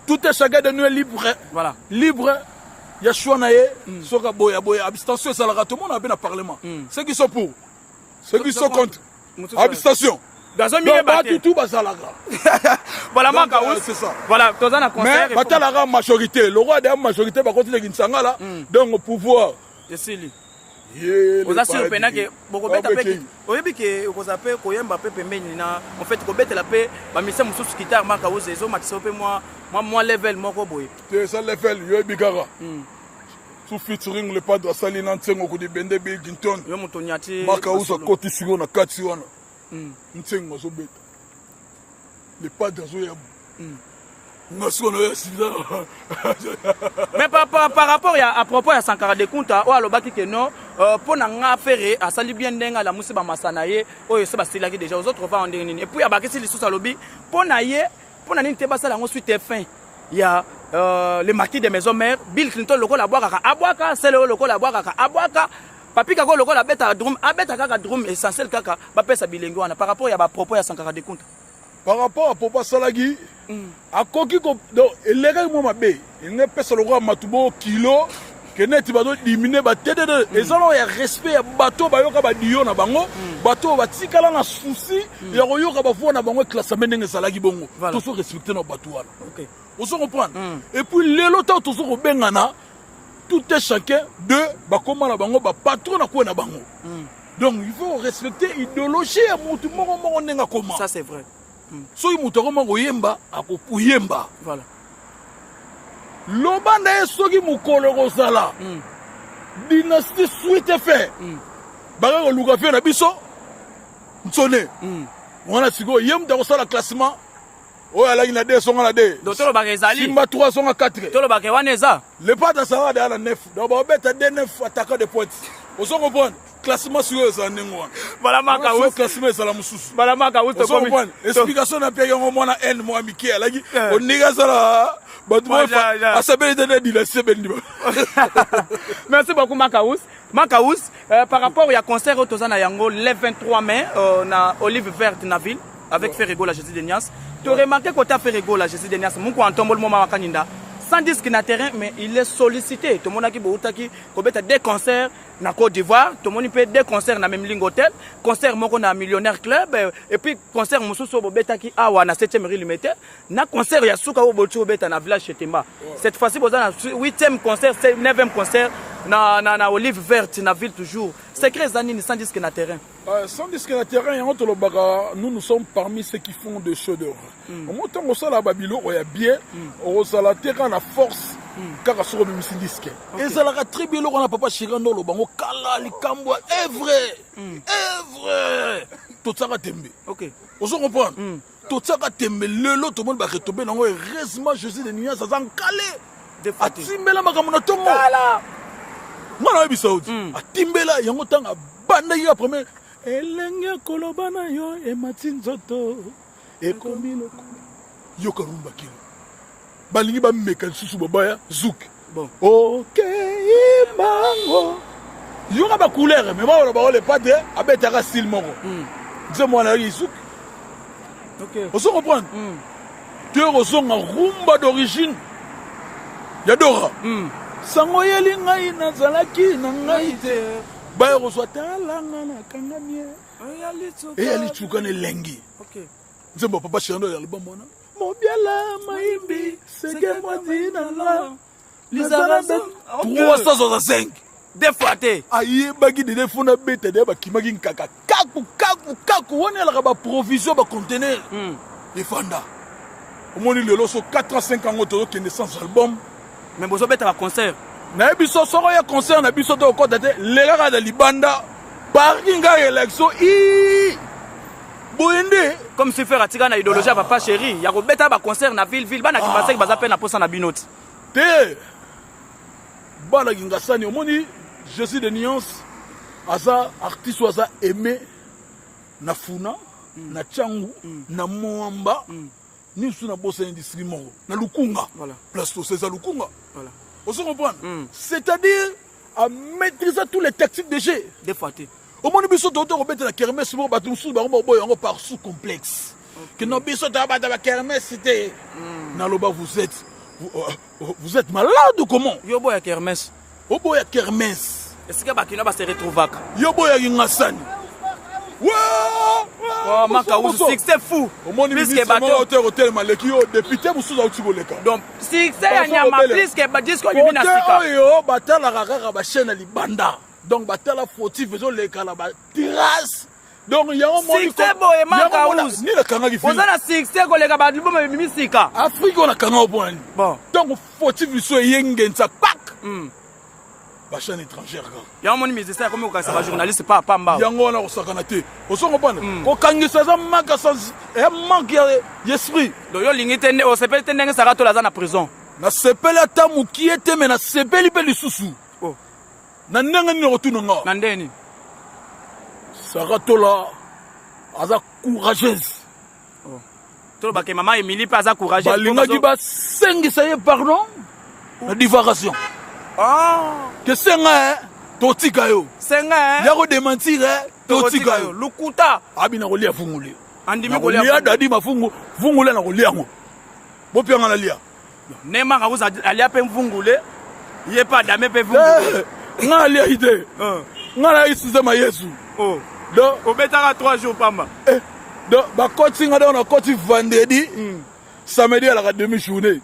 Tout est chacun de nous est libre. Voilà. Libre. Il y a choix naé, soka boya boya abstention ça la tout le monde a bien au parlement. Ceux qui sont pour, ceux qui sont contre. Abstention. Dans un milieu battu tout basalaga. Voilà Makaouz. C'est ça. Voilà, dans un concert. Mais batalaga majorité, le roi de la majorité va continuer Ginsanga là. Donc au pouvoir. C'est lui. oza sur pena ke bokobeta pe oyebi ke okoza pe koyemba pe pembeni na en fait kobetela pe ba mise mususu guitare maka ozezo matisa pe moi level moko boye te ça level yoyebi kaka sous featuring le padre asali na ntengo ko di bende be Ginton yo moto nyati maka usa koti siko na kati wana ntengo azobeta le padre azoya mais par rapport à propos à Sankara de Kunta ou alobaki que non pour nga faire à sali bien ndenga la musiba masana ye oyo se basila ki déjà aux autres va en dernier et puis abakisi li sous alobi pour na ye pour na ninte basala ngo suite fin ya le marquis de maison mère Bill Clinton loko la boaka abwaka c'est le loko la boaka abwaka papi kako loko la beta drum abeta kaka drum essentiel kaka ba pesa bilengo wana par rapport à ba propos à Sankara de Kunta par rapport à Papa Salagi a koki ko do eleka mo mabe il pesa le roi matubo kilo que net ba do diminuer ba tete et ça non ya respect ya bateau ba yoka ba dio na bango bateau ba tikala na souci ya yoka ba fo na bango classement ndenge Salagi bongo to so respecter na bateau wana OK on se comprend et puis les loto to so ko bengana tout est chacun de ba comment na bango ba patron na ko na bango donc il faut respecter idéologie ya mutu moko ndenga comment ça c'est vrai. So imutoko mango yemba akopuyemba voilà lobanda esoki mukolo kozala dynastie suite fait baka koluka fe na biso nsone wana siko yemta kosala classement oyo alaki na 2 songa na 2 donc tolo bakezali simba 3 songa 4 tolo bakewaneza le pata sanga de la 9 donc ba beta 9 attaquant de pointe oso comprendre classement sur eux en nengo bala maka ou classement ça la mususu bala maka ou to comprendre explication na pia yango mona n mo amiki alaki oniga sala batuma asabeli de di la sebeli merci beaucoup Makaous par rapport au concert au Tozana Yango le 23 mai na Olive Verte na ville avec Ferrego la Jésus de Nias tu remarqué côté Ferrego la Jésus de Nias mon ko entombol mo makaninda sans disque na terrain mais il est sollicité tout le monde qui boutaki kobeta des concerts na Côte d'Ivoire tout le monde peut des concerts na même ligne hôtel concert moko na Millionnaire Club et puis concert mususu bobeta ki awa na 7e rue Limité na concert ya suka o botu beta na village Chetemba cette fois-ci boza na 8e concert 9e concert na Olive Verte na ville toujours secret zanini sans disque na terrain sans disque na terrain yango to lobaka nous sommes parmi ceux qui font des chefs d'œuvre au montant au sala babilo oya bien au sala terrain na force kaka soko bimisi disque et ça la très bien on a papa Chirando lo bango kala likambo est vrai tout ça va tomber OK on se comprend tout ça va tomber le lot tout le monde va retomber nango heureusement Jésus de Nias ça calé atimbela makamuna tongo kala mwana bisaudi atimbela yango tanga banda ya premier elenge koloba na yo emati nzoto ekomi loko yo karumba kilo balingi bameka lisusu babaya zouk bon OK imango yo ka ba couleur mais ba ba le padre abetaka style moko nze mwana yi zouk OK on se comprend tu resonga rumba d'origine yadora sango yeli ngai nazalaki na ngai te ba reçoit talanga na kangamie yali tsuka ne lengi OK nzembo papa Chirando ya album mona mobiala maimbi sege modina la lizara 365 des fois té ayi bagi de fona bete de ba kimagi nkaka kaku wona la ba provision ba conteneur defanda omoni lelo so 4 à 5 ans auto que naissance album mais bozo beta ba concert na biso soko ya concert na biso to ko date le gars de libanda parking ga élection boende comme si faire atika na idéologie à papa chéri ya ko beta ba concert na ville bana ki basek baza pe na posa na binoti te bana kingasani omoni Jésus de Nias aza artiste aza aimé na funa na changu na moamba ni suna bossa industrie moko na lukunga voilà place to c'est lukunga voilà on se comprend c'est-à-dire à maîtriser tous les tactiques de jeu des fois té au moins biso to robeta la kermesse mo batu sous ba boy yango par sous complexe que no biso ta ba kermesse c'était na loba vous êtes malade ou comment yo boy ya kermesse o boy ya kermesse est-ce que bakina ba se retrouvaka yo boy ya ngasani oh Makaous succès fou plus que bateau hôtel maleki yo député musu za utiboleka donc succès ya nyama plus que ba disco nyimi na sika yo batala kaka ba chaîne libanda donc batala fautif ezoleka na batirase donc yango succès boye Makawus ni le kangaki film oza na succès koleka baliboma mimi sika Afrique on a kanga point bon donc fautif biso yengenza pak ba chaîne étrangère ga yango moni musicien comme okasa ba journaliste pas pamba yango na osakana te osongo bana ko kangisa za maka sans et manque d'esprit donc yo lingi tende o sepeli tende nga saka to la za na prison na sepeli ata mukie te me na sepeli pe lisusu oh na ndenge ni retourne nga na ndeni saka to la aza courageuse oh to ba ke mama Emily pa aza courageuse balingaki basengisa ye pardon na divagation que senga totika yo senga ya ko démentir totika yo lukuta abina ko lia fungule andimi ko lia dadi mafungu fungule na ko lia ngo bo pianga na lia nema ka uza alia pe mvungule ye pa dame pe vungule nga lia ide nga la isuze ma Yesu oh do obetaka 3 jours pamba do ba coaching nga na coach vendredi samedi à la demi journée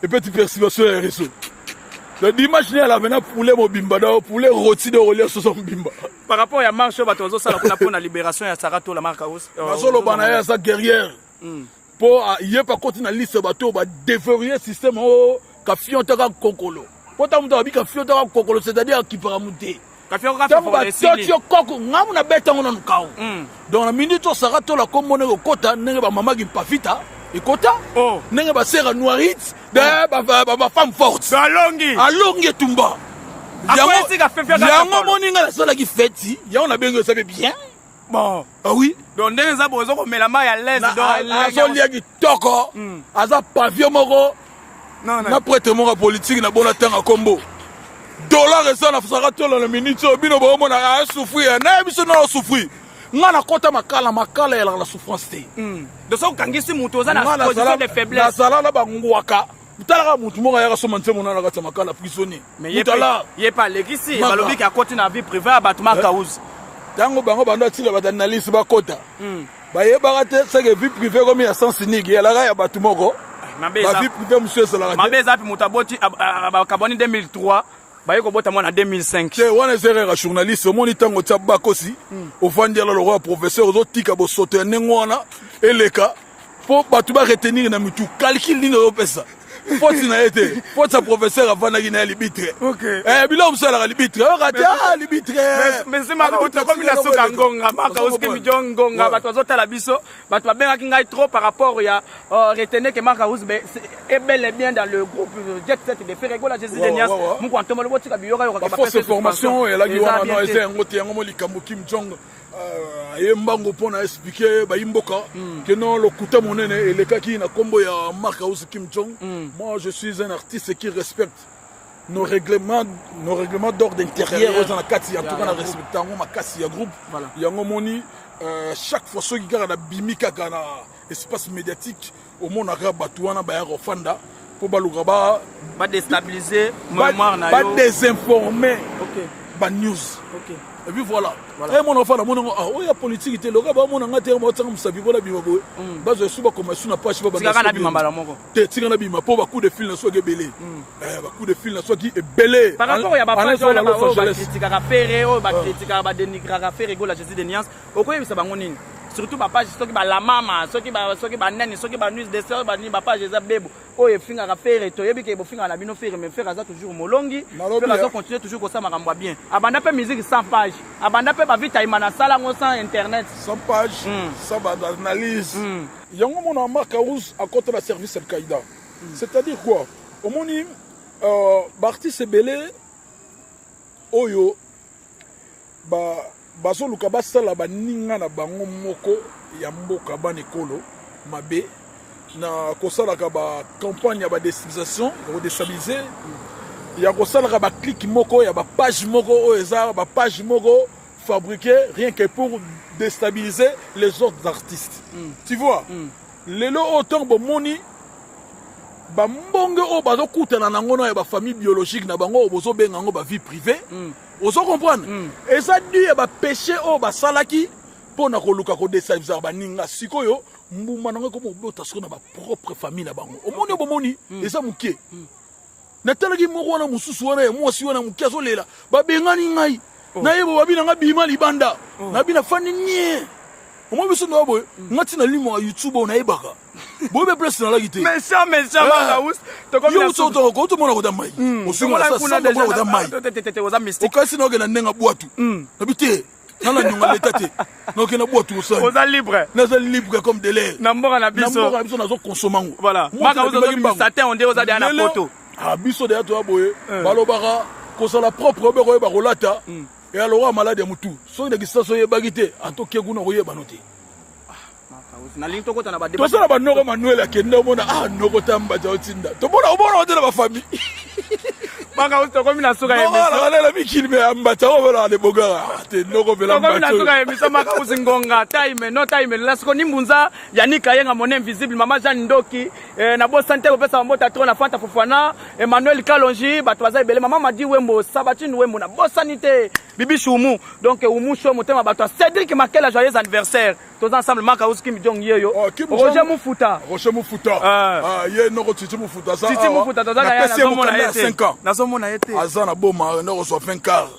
et petite perturbation et réseau. Le dimanche, il y a la vena poulet mobimba, poulet rôti de relais sur son bimba. Par rapport à marche, batozo ça la pour la libération ya Sarato la Makawus. Masolo banaya sa guerrière. Pour y pas continuer liste bateau ba déverrouiller système au kafion taka kokolo. Pour ta muta bi kafion taka kokolo, c'est-à-dire qui para monter. Kafion ka fa tio koko ngamu na beta ngona nkao. Dans la minute Sarato la komone ko kota nenge ba mama ki pafita. Ekota oh nenge ba sera noirite de ba femme forte alongi tumba yango moninga la sala ki feti yango na bengo sabe bien bon ah oui donc ndenge za bozo ko melama ya l'aise donc azolia ki toko aza pavio moko na prêtre moko politique na bona tanga kombo dollar eza na saka tola na minute bino ba mona a souffrir na biso na souffrir nga na kota makala ya la souffrance te de so kangisi mutu oza na position de faiblesse na sala la bangwaka mutala mutu moko ya soma ntemo na kata makala prisonnier mutala ye pas legisi balobi ka koti na vie privée abatu Makawus tango bango bando atila batanalisi bakota bayebaka te seke vie privée comme ya sens unique ya la ya batu moko ba vie privée monsieur sala mabeza pi mutaboti bakaboni 2003 baye ko bota mona 2005 te wana zerera journaliste moni tango tsa bakosi ofandi ala le roi professeur ozotika bo soto nengwana eleka po batu ba retenir na mitu calcul ni no pesa foti na été foti sa professeur avana ki na libitre bilo msala ka libitre rata libitre mais c'est ma route comme la soka ngonga Makawus ke mijongonga batu azotala biso batu babenga ki ngai trop par rapport ya retenir que Makawus est bel et bien dans le groupe Jet Set de Ferrego la Jésus de Nias mu kwa ntomo lobo tika biyoka yo ka fausse formation et la ki wana no ese ngoti yango mo likambo Kim Jong yembango pona expliquer ba imboka que non le kuta monene et le kaki na kombo ya Makawus Kim Jong. Moi je suis un artiste qui respecte nos règlements d'ordre intérieur aux en kati en tout cas na respectant ma kasi ya groupe yango moni chaque fois ceux qui garde la bimika kana espace médiatique au monde arabe batuana ba rofanda pour baluka ba déstabiliser mémoire na yo ba désinformer ba news et puis voilà et mon enfant mon oh ya politique était le gars mon ngate mo tsanga musabi bona bima boye bazo suba comme sous na page ba tika kana bima mbala moko te tika na bima po ba coup de fil na so gebele ba coup de fil na so qui est belé par rapport ya ba page na ba critique ka faire ba critique ba dénigrer ka faire la Jésus de Nias okoye bisa bango nini surtout ba page soki ba la mama soki ba nani soki ba news de sœur ba ni ba page za bebo oye finga ka faire to yebi ke bo finga na bino faire mais faire za toujours molongi faire za continuer toujours ko ça makambo bien abanda pe musique sans page abanda pe ba vita imana sala ngo sans internet sans page sans analyse yango mona Makawus à côté de service Al-Qaïda c'est-à-dire quoi au moni artiste belé oyo ba bazoluka basala baninga na bango moko ya mboka banekolo mabe na kosalaka ba campagne ya ba déstabilisation ya déstabiliser ya kosalaka ba clic moko ya ba page moko oyo eza ba page moko fabriquée rien que pour déstabiliser les autres artistes tu vois lelo autant bomoni ba mbonge o bazokutana nango na ba famille biologique na bango bozo benga ngo ba vie privée ozo comprendre et ça dit ba péché o ba salaki pona ko luka ko déstabiliser ba ninga sikoyo mbuma nango ko bota siko na ba propre famille na bango omoni bomoni et ça mukie natalaki moko wana mosusu wana ya mwasi wana moke azolela babengani ngai nayeba babina nga bima libanda nabina fandi nye omoi biso na boye ngati na limo ya YouTube onayebaka boye place na laki te méchant Makaous to comme yo to ko to mona ko da mai osunga sa sa ko da mai oza mystique okasi na ke na ndenga bwatu nabite nala nyonga leta te no ke na bwatu osani oza libre comme de l'air na mboka na biso nazo consommer ngo voilà Makaous oza satin on dit oza de na poto biso de to boye balobaka ko sala propre be ba rolata et alors malade mutu so ne kisa so yebaki te atoke kuna ko yeba note na linto kota na ba débat to sala ba noko Manuel akende mona noko tamba ja otinda to bona de la famille Makaous to komi na suka emission la mikili me ambata o bela le bogara te noko bela mbata komi na suka emission Makaous ngonga time la siko nimbunza Yanika yenga mon invisible mama Jeanne Ndoki na bo santé ko pesa mbota tro na Fanta Fofana Emmanuel Kalonji bato baza ebele mama madi wembo Sabatine wembo na bo sanité bibi Shumu donc Umu show motema bato Cédric Makela joyeux anniversaire tous ensemble Makaous Kim Jong Yeyo Roger Mufuta ye noko Titi Mufuta ça Titi Mufuta toza na 5 ans mona été azana boma noko so 20 car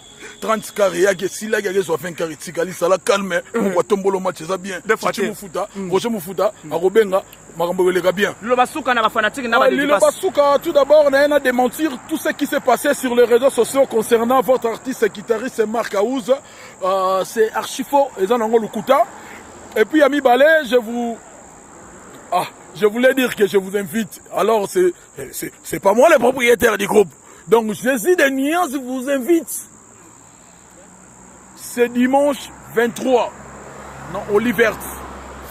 30 car ya ke sila ke so 20 car tikali sala calme ko tombolo match ça bien Titi Mufuta Roger Mufuta akobenga makambo le bien lo basuka na ba fanatique na ba dédicace basuka tout d'abord na ena démentir tout ce qui s'est passé sur les réseaux sociaux concernant votre artiste et guitariste Makaous c'est archi faux ezanango lukuta. Et puis, Ami Balé, je voulais dire que je vous invite. Alors, c'est pas moi le propriétaire du groupe. Donc, Jésus de Nuance vous invite. C'est dimanche 23, dans Olivert.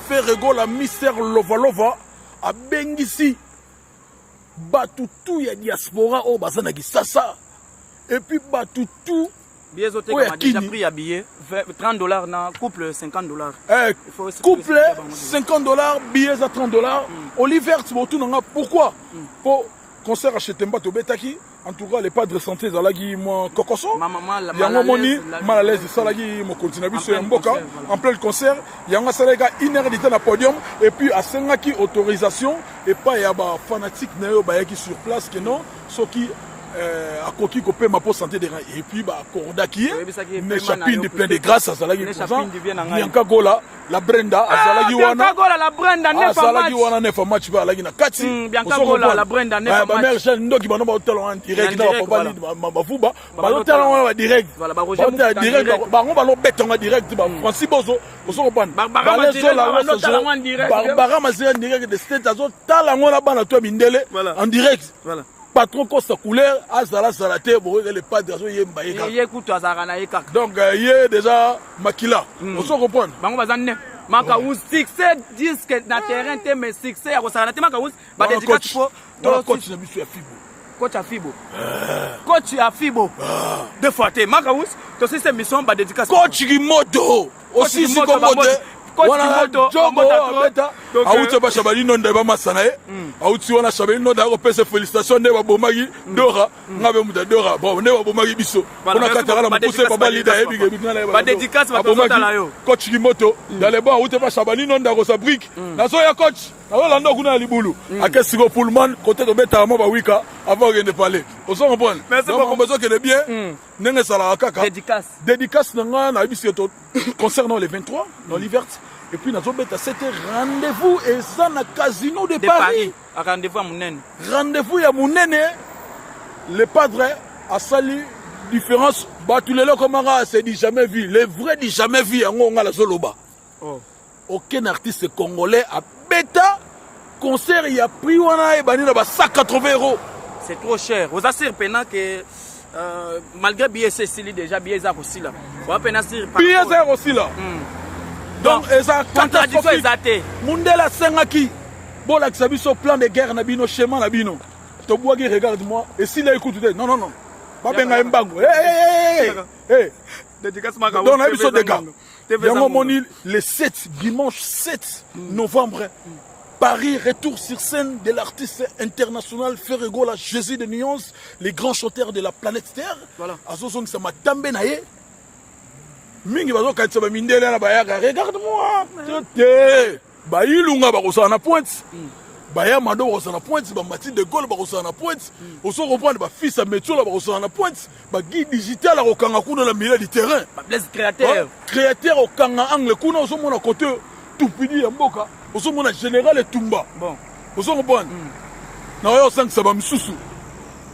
Ferrego, la Mister Lovalova, à Bengisi. Batutu, ya diaspora, oh, bazanagi sasa. Et puis, Batutu. Billets au on a déjà pris à billet $30 na couple $50. Couple $50, billets à $30. Oliver pourquoi pour concert à Chetemba to Betaki en tout cas les padres santé zalagi moi kokoso yango moni mal à l'aise salagi mo continue biso ya mboka en plein concert yango salaga 1 heure de temps na podium et puis à sengaki autorisation et pas ya ba fanatique na yo ba yaki sur place que non soki à Koki Kopé ma poste santé des rangs et puis bah Korodaki ne chapine de plein de grâce à Zalagi Bianca Gola la Brenda à Zalagi Wana Bianca Gola la Brenda ne fa Zalagi Wana ne fa match ba Lagi na Kati Bianca Gola la Brenda ne fa match ma mère Jeanne Ndoki ba no ba hotel en direct na ba ma fuba ba hotel en direct voilà ba Roger direct ba on ba lo bet en direct ba Francis Bozo oso comprendre Barbara Mazira direct de state azo tala ngona bana to mindele en direct voilà patron Costa couleur azala salate bo les padres azo yemba yeka donc yé déjà makila on se comprendre bango bazanne Makaous succès disque na terrain te mais succès ya ko sala te Makaous ba dédicace pour coach na biso ya Fibo coach ya Fibo deux fois te Makaous to système mission ba dédicace coach Gimodo aussi si comme wana jogo beta auto ba shabali nonda ba masana auti wana shabali nonda ko pese félicitations ne ba bomagi dora ngabe muda dora bon ne ba bomagi biso ona katara la pousse ba balida ebi ba dédicace ba tozala yo coach Kimoto dans les bas auto ba shabali nonda ko sa brique na so ya coach na lando kuna libulu akesiko pullman côté de beta mo ba wika avant de parler on se comprend merci beaucoup besoin que de bien nenge sala kaka dédicace na biso concernant les 23 dans l'hiver. Et puis, nous avons rendez-vous et ça na casino de Paris. Rendez-vous à Mounene. Rendez-vous à Mounene. Le padre a sali différence. Tous les lots comme c'est dit jamais vu. Les vrais dit jamais vu. On a la Zoloba. Aucun artiste congolais a bêta concert. Il a pris 180 €. C'est trop cher. Vous assure pendant que malgré billet c'est déjà billet ça aussi là. Billet ça aussi là. Donc, ça contradiction exacte. Mundela Sengaki. Bon, là, ça biso plan de guerre, nabino, schéma, nabino. Toboagi, regarde-moi. Et s'il a écouté, non. Pas bien à Mbango. Hey. Donc, là, biso des gars. Le 7, dimanche 7 novembre, Paris, retour sur scène de l'artiste international Ferrego, la Jésus de Nuance, les grands chanteurs de la planète Terre. Voilà. Azozong, ça m'a també naïe. Mingi bazo katsa mindele na bayaka regarde-moi te ba ilunga ba kosana pointe baya mado bakosala pointe ba Mathilde de Gaulle bakosala pointe oso reprendre ba fils à Metiola bakosala pointe ba guide digital akokanga kuna na milieu du terrain ba Blaise créateur créateur okanga angle kuna oso mona côté tupidi ya mboka oso mona général Etumba bon oso reprendre na yo sangisa ba misusu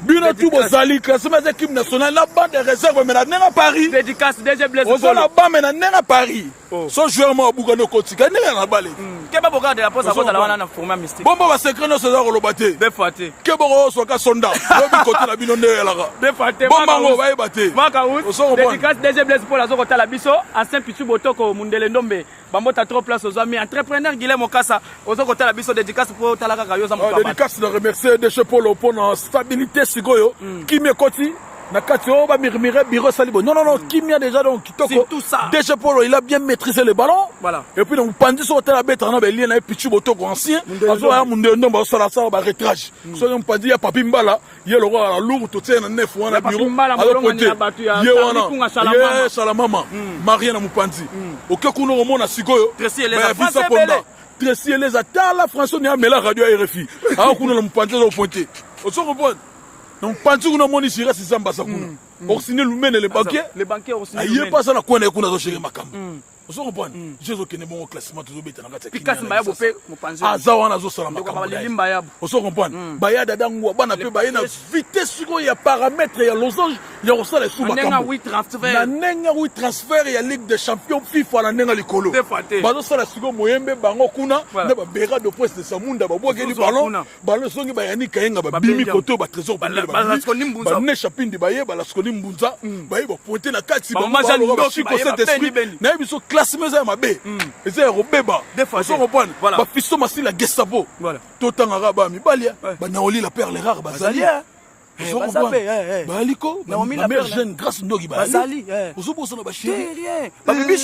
bino tout bozali classement des équipes nationales la bande de réserve mais na Paris dédicace DG Blaise oso la bande mais na Paris so joueur mo bugano kotika ndenge na bale Keba boka de la poste à la wana na format mystique bombo ba secret no César Lobate de faté Keba go so ka sonda lobi côté na bino ndenge la de faté bombo ba ebate Makaous dédicace DG Blaise pour la zoko tala biso ancien pichu botoko mundele ndombe bambota trop place aux amis entrepreneur Guilherme Okassa ozoko tala biso dédicace pour tala kaka yo za mukaba dédicace de remercier de chez Polo pour la stabilité sikoyo qui me koti na kati o ba mirmire biro salibo non Kimia déjà donc kitoko tout ça déjà Polo il a bien maîtrisé le ballon voilà et puis donc pandi so tala beta na belien na pichu botoko ancien azo ya munde ndomba so la sa ba retrage so on pandi ya papi mbala ye lo la lourd to tena nef wana biro alors côté ye wana ye salamama Maria na mupandi oke kuno romona sikoyo ba visa ponda Tracy les atala François ni amela radio RFI a kuno na mupandi zo pointer oso comprendre donc pantu kuna moni sira si samba sa kuna oxine lumene le banquier oxine aye pas ça na kona kuna zo chéri makambo oso comprendre jezo kene bon classement to zo beta na kati pikas maya bo pe mo panzo azawa na zo sala makambo limba yabo oso comprendre baya dada ngwa bana pe baya na vitesse siko ya paramètre ya losange ya osala sous makambo na nenga wi transfert ya Ligue des Champions FIFA na nenga likolo bazo sala siko moyembe bango kuna na ba bera de poste de Samunda ba bwakeli ballon songi ba yani kayenga ba bimi koto ba trésor ba ne chapindi ba ye ba la skoni mbunza ba ye ba pointer na kati ba ba chiko cet esprit na biso classement za mabe eza robeba so comprendre ba fisto masila Gestapo totanga ba mibalia ba naoli la perle rare bazalia baliko la mère jeune grâce ndogi bazali ozobosa na ba chéri ba bibi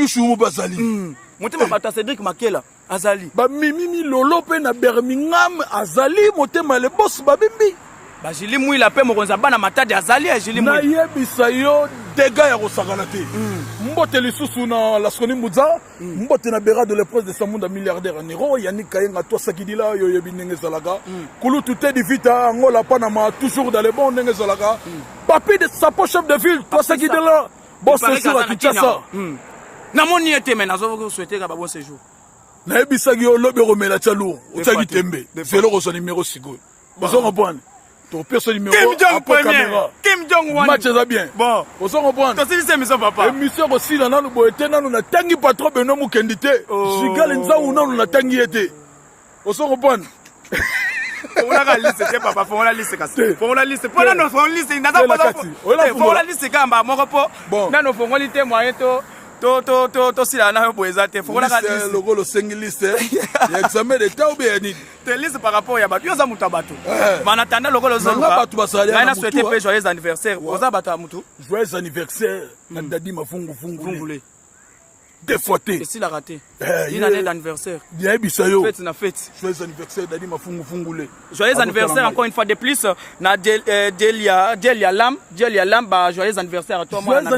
shumu pe azali motema bata Cédric Makela azali ba mimi lolo pe na Birmingham azali motema le boss ba bimbi ba Jili Mwila pe mokonza bana matadi azali ya Jili Mwila na yebisa yo dega ya kosakana te mbote lisusu na la skoni mbuza mbote na bera de l'épreuve de Samunda milliardaire en euro Yannick Kayenga to sakidila yo yebi ndenge zalaka kulu tuté di vita ngola panama toujours dans les bons ndenge zalaka papi de sapo chef de ville to sakidila bon séjour à Kinshasa na moni ete mais nazo souhaiter ka ba bon séjour na yebisa yo lobe romela tchalo o tsaki tembe c'est le son numéro sigo bazo comprendre ton personne numéro après caméra Kim Jong Un match ça bien bon on s'en comprend toi c'est émission papa émission aussi dans nous boete nanu na tangi pas trop beno mukendité jigal nzawu nanu na tangi ete on s'en comprend on a liste c'est papa faut la liste kasi faut la liste pour non faut liste naza pas faut la liste kamba moko po nano faut ngolite moyen to sila na po ezate faut la liste logo lo sengi liste ya examen d'état ou bien ni te liste par rapport ya batu yo za mutu bato mais en attendant logo lo zo batu basali na souhaiter pe joyeux anniversaire oza bato ya mutu joyeux anniversaire na dadi mafungu fungule deux fois té c'est la raté une année d'anniversaire ya bisayo fête na fête joyeux anniversaire dadi mafungu fungule joyeux anniversaire encore une fois de plus na Delia Lam ba joyeux anniversaire à toi moi na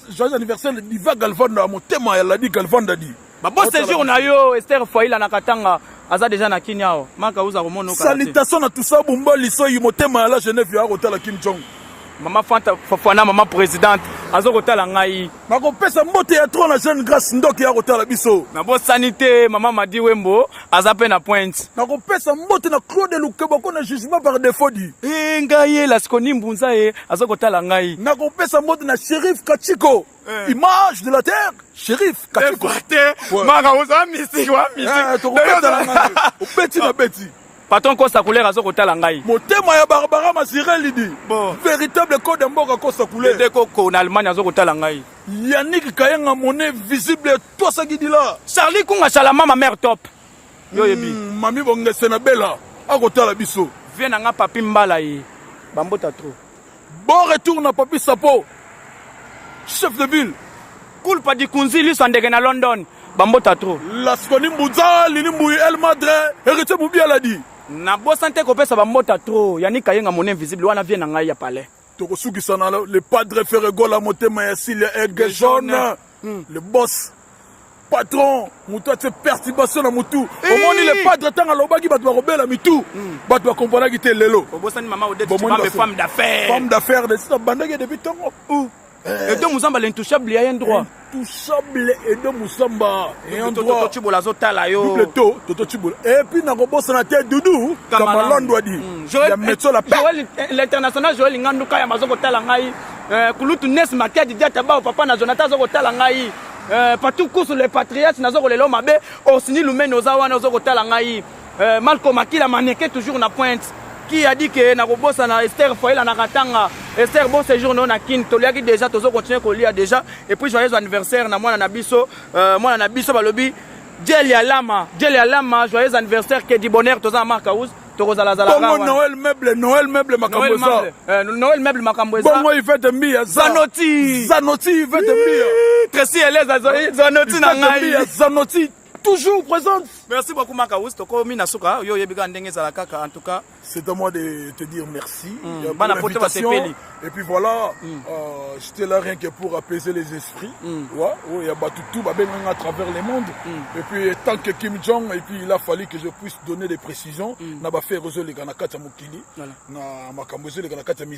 joyeux anniversaire Diva Galvanda na motema ya Ladi Galvanda di ba bon séjour na yo Esther Foila na Katanga aza déjà na Kinyao maka uza komono ka salutation na tout ça bumbali so yi motema ya la Genève ya kotala Kim Jong Maman Fafana maman présidente azo kotala ngai mako pesa mbote ya trop na jeune grâce ndoki ya kotala biso na bo sanité maman Madi Wembo aza pe na pointe mako pesa mbote na Claude Lukeba ko na jugement par défaut di ngai la skoni mbunza azo kotala ngai nako pesa mbote na Shérif Kachiko image de la terre Shérif Kachiko maka uza mystique wa mystique to kotala ngai o petit na petit patron Kosa Couleur azo kotala ngai motema ya Barbara Masirel di véritable code mboka Kosa Couleur deko ko na Allemagne azo kotala ngai Yannick Kayenga monnaie visible toi sagidila Charlie Kunga Salama ma mère top yo yebi mami bongese na bela akotala biso vient na nga papi mbala bambota trop bon retour na papi Sapo chef de ville kulpa di kunzi liso ndege na London bambota trop la skoni mbuza linimbu El Madre héritier Mubia l'a dit na bo santé ko pesa bambota trop Yannick Kayenga mon invisible wana vient na ngai ya palais toko sukisa na le padre Ferregola motema ya Silia Egge jaune le boss patron mutu atie perturbation na mutu omoni le padre tanga alobaki bato bakobela mitu bato bakomponaki te lelo obosani mama odete tibambe femme d'affaires de sita bandaki depuis ntongo Edo Musamba l'intouchable y a un droit. Intouchable Edo Musamba et un droit. Toto Chibola zotala yo. Double to Toto Chibola. Et puis na robo sanaté Doudou comme Malon doit dire. Ya metso la paix. L'international Joël Ngandu kaya mazoko tala ngai. Kulutu Nes Makadi diata ba papa na Jonathan zoko tala ngai. Partout course les patriotes na zoko lelo mabe osini lumeno zawana zoko tala ngai. Malcolm Akila maneke toujours na pointe. Qui a dit que na robosa na Esther Foyela na Katanga Esther bon séjour non na kin toliaki déjà tozo continuer ko lire déjà et puis joyeux anniversaire na mwana na biso balobi Djelia Lama joyeux anniversaire que du bonheur toza marka house tokozala zala Noël meuble makamboza Noël meuble makamboza bon moi il fait de mia Zanoti il fait de mia Tracy Eleza Zanoti na ngai Zanoti toujours présente. Merci beaucoup Makaous. Toko mina suka yo yebiga ndenge za kaka en tout cas. C'est à moi de te dire merci pour Bana l'invitation. Et puis voilà, j'étais là rien que pour apaiser les esprits. Ouais, il y a Batutu babenga à travers le monde. Et puis tant que Kim Jong et puis il a fallu que je puisse donner des précisions. Na ba fait réseau les ganakata mukili. Na makambozo les ganakata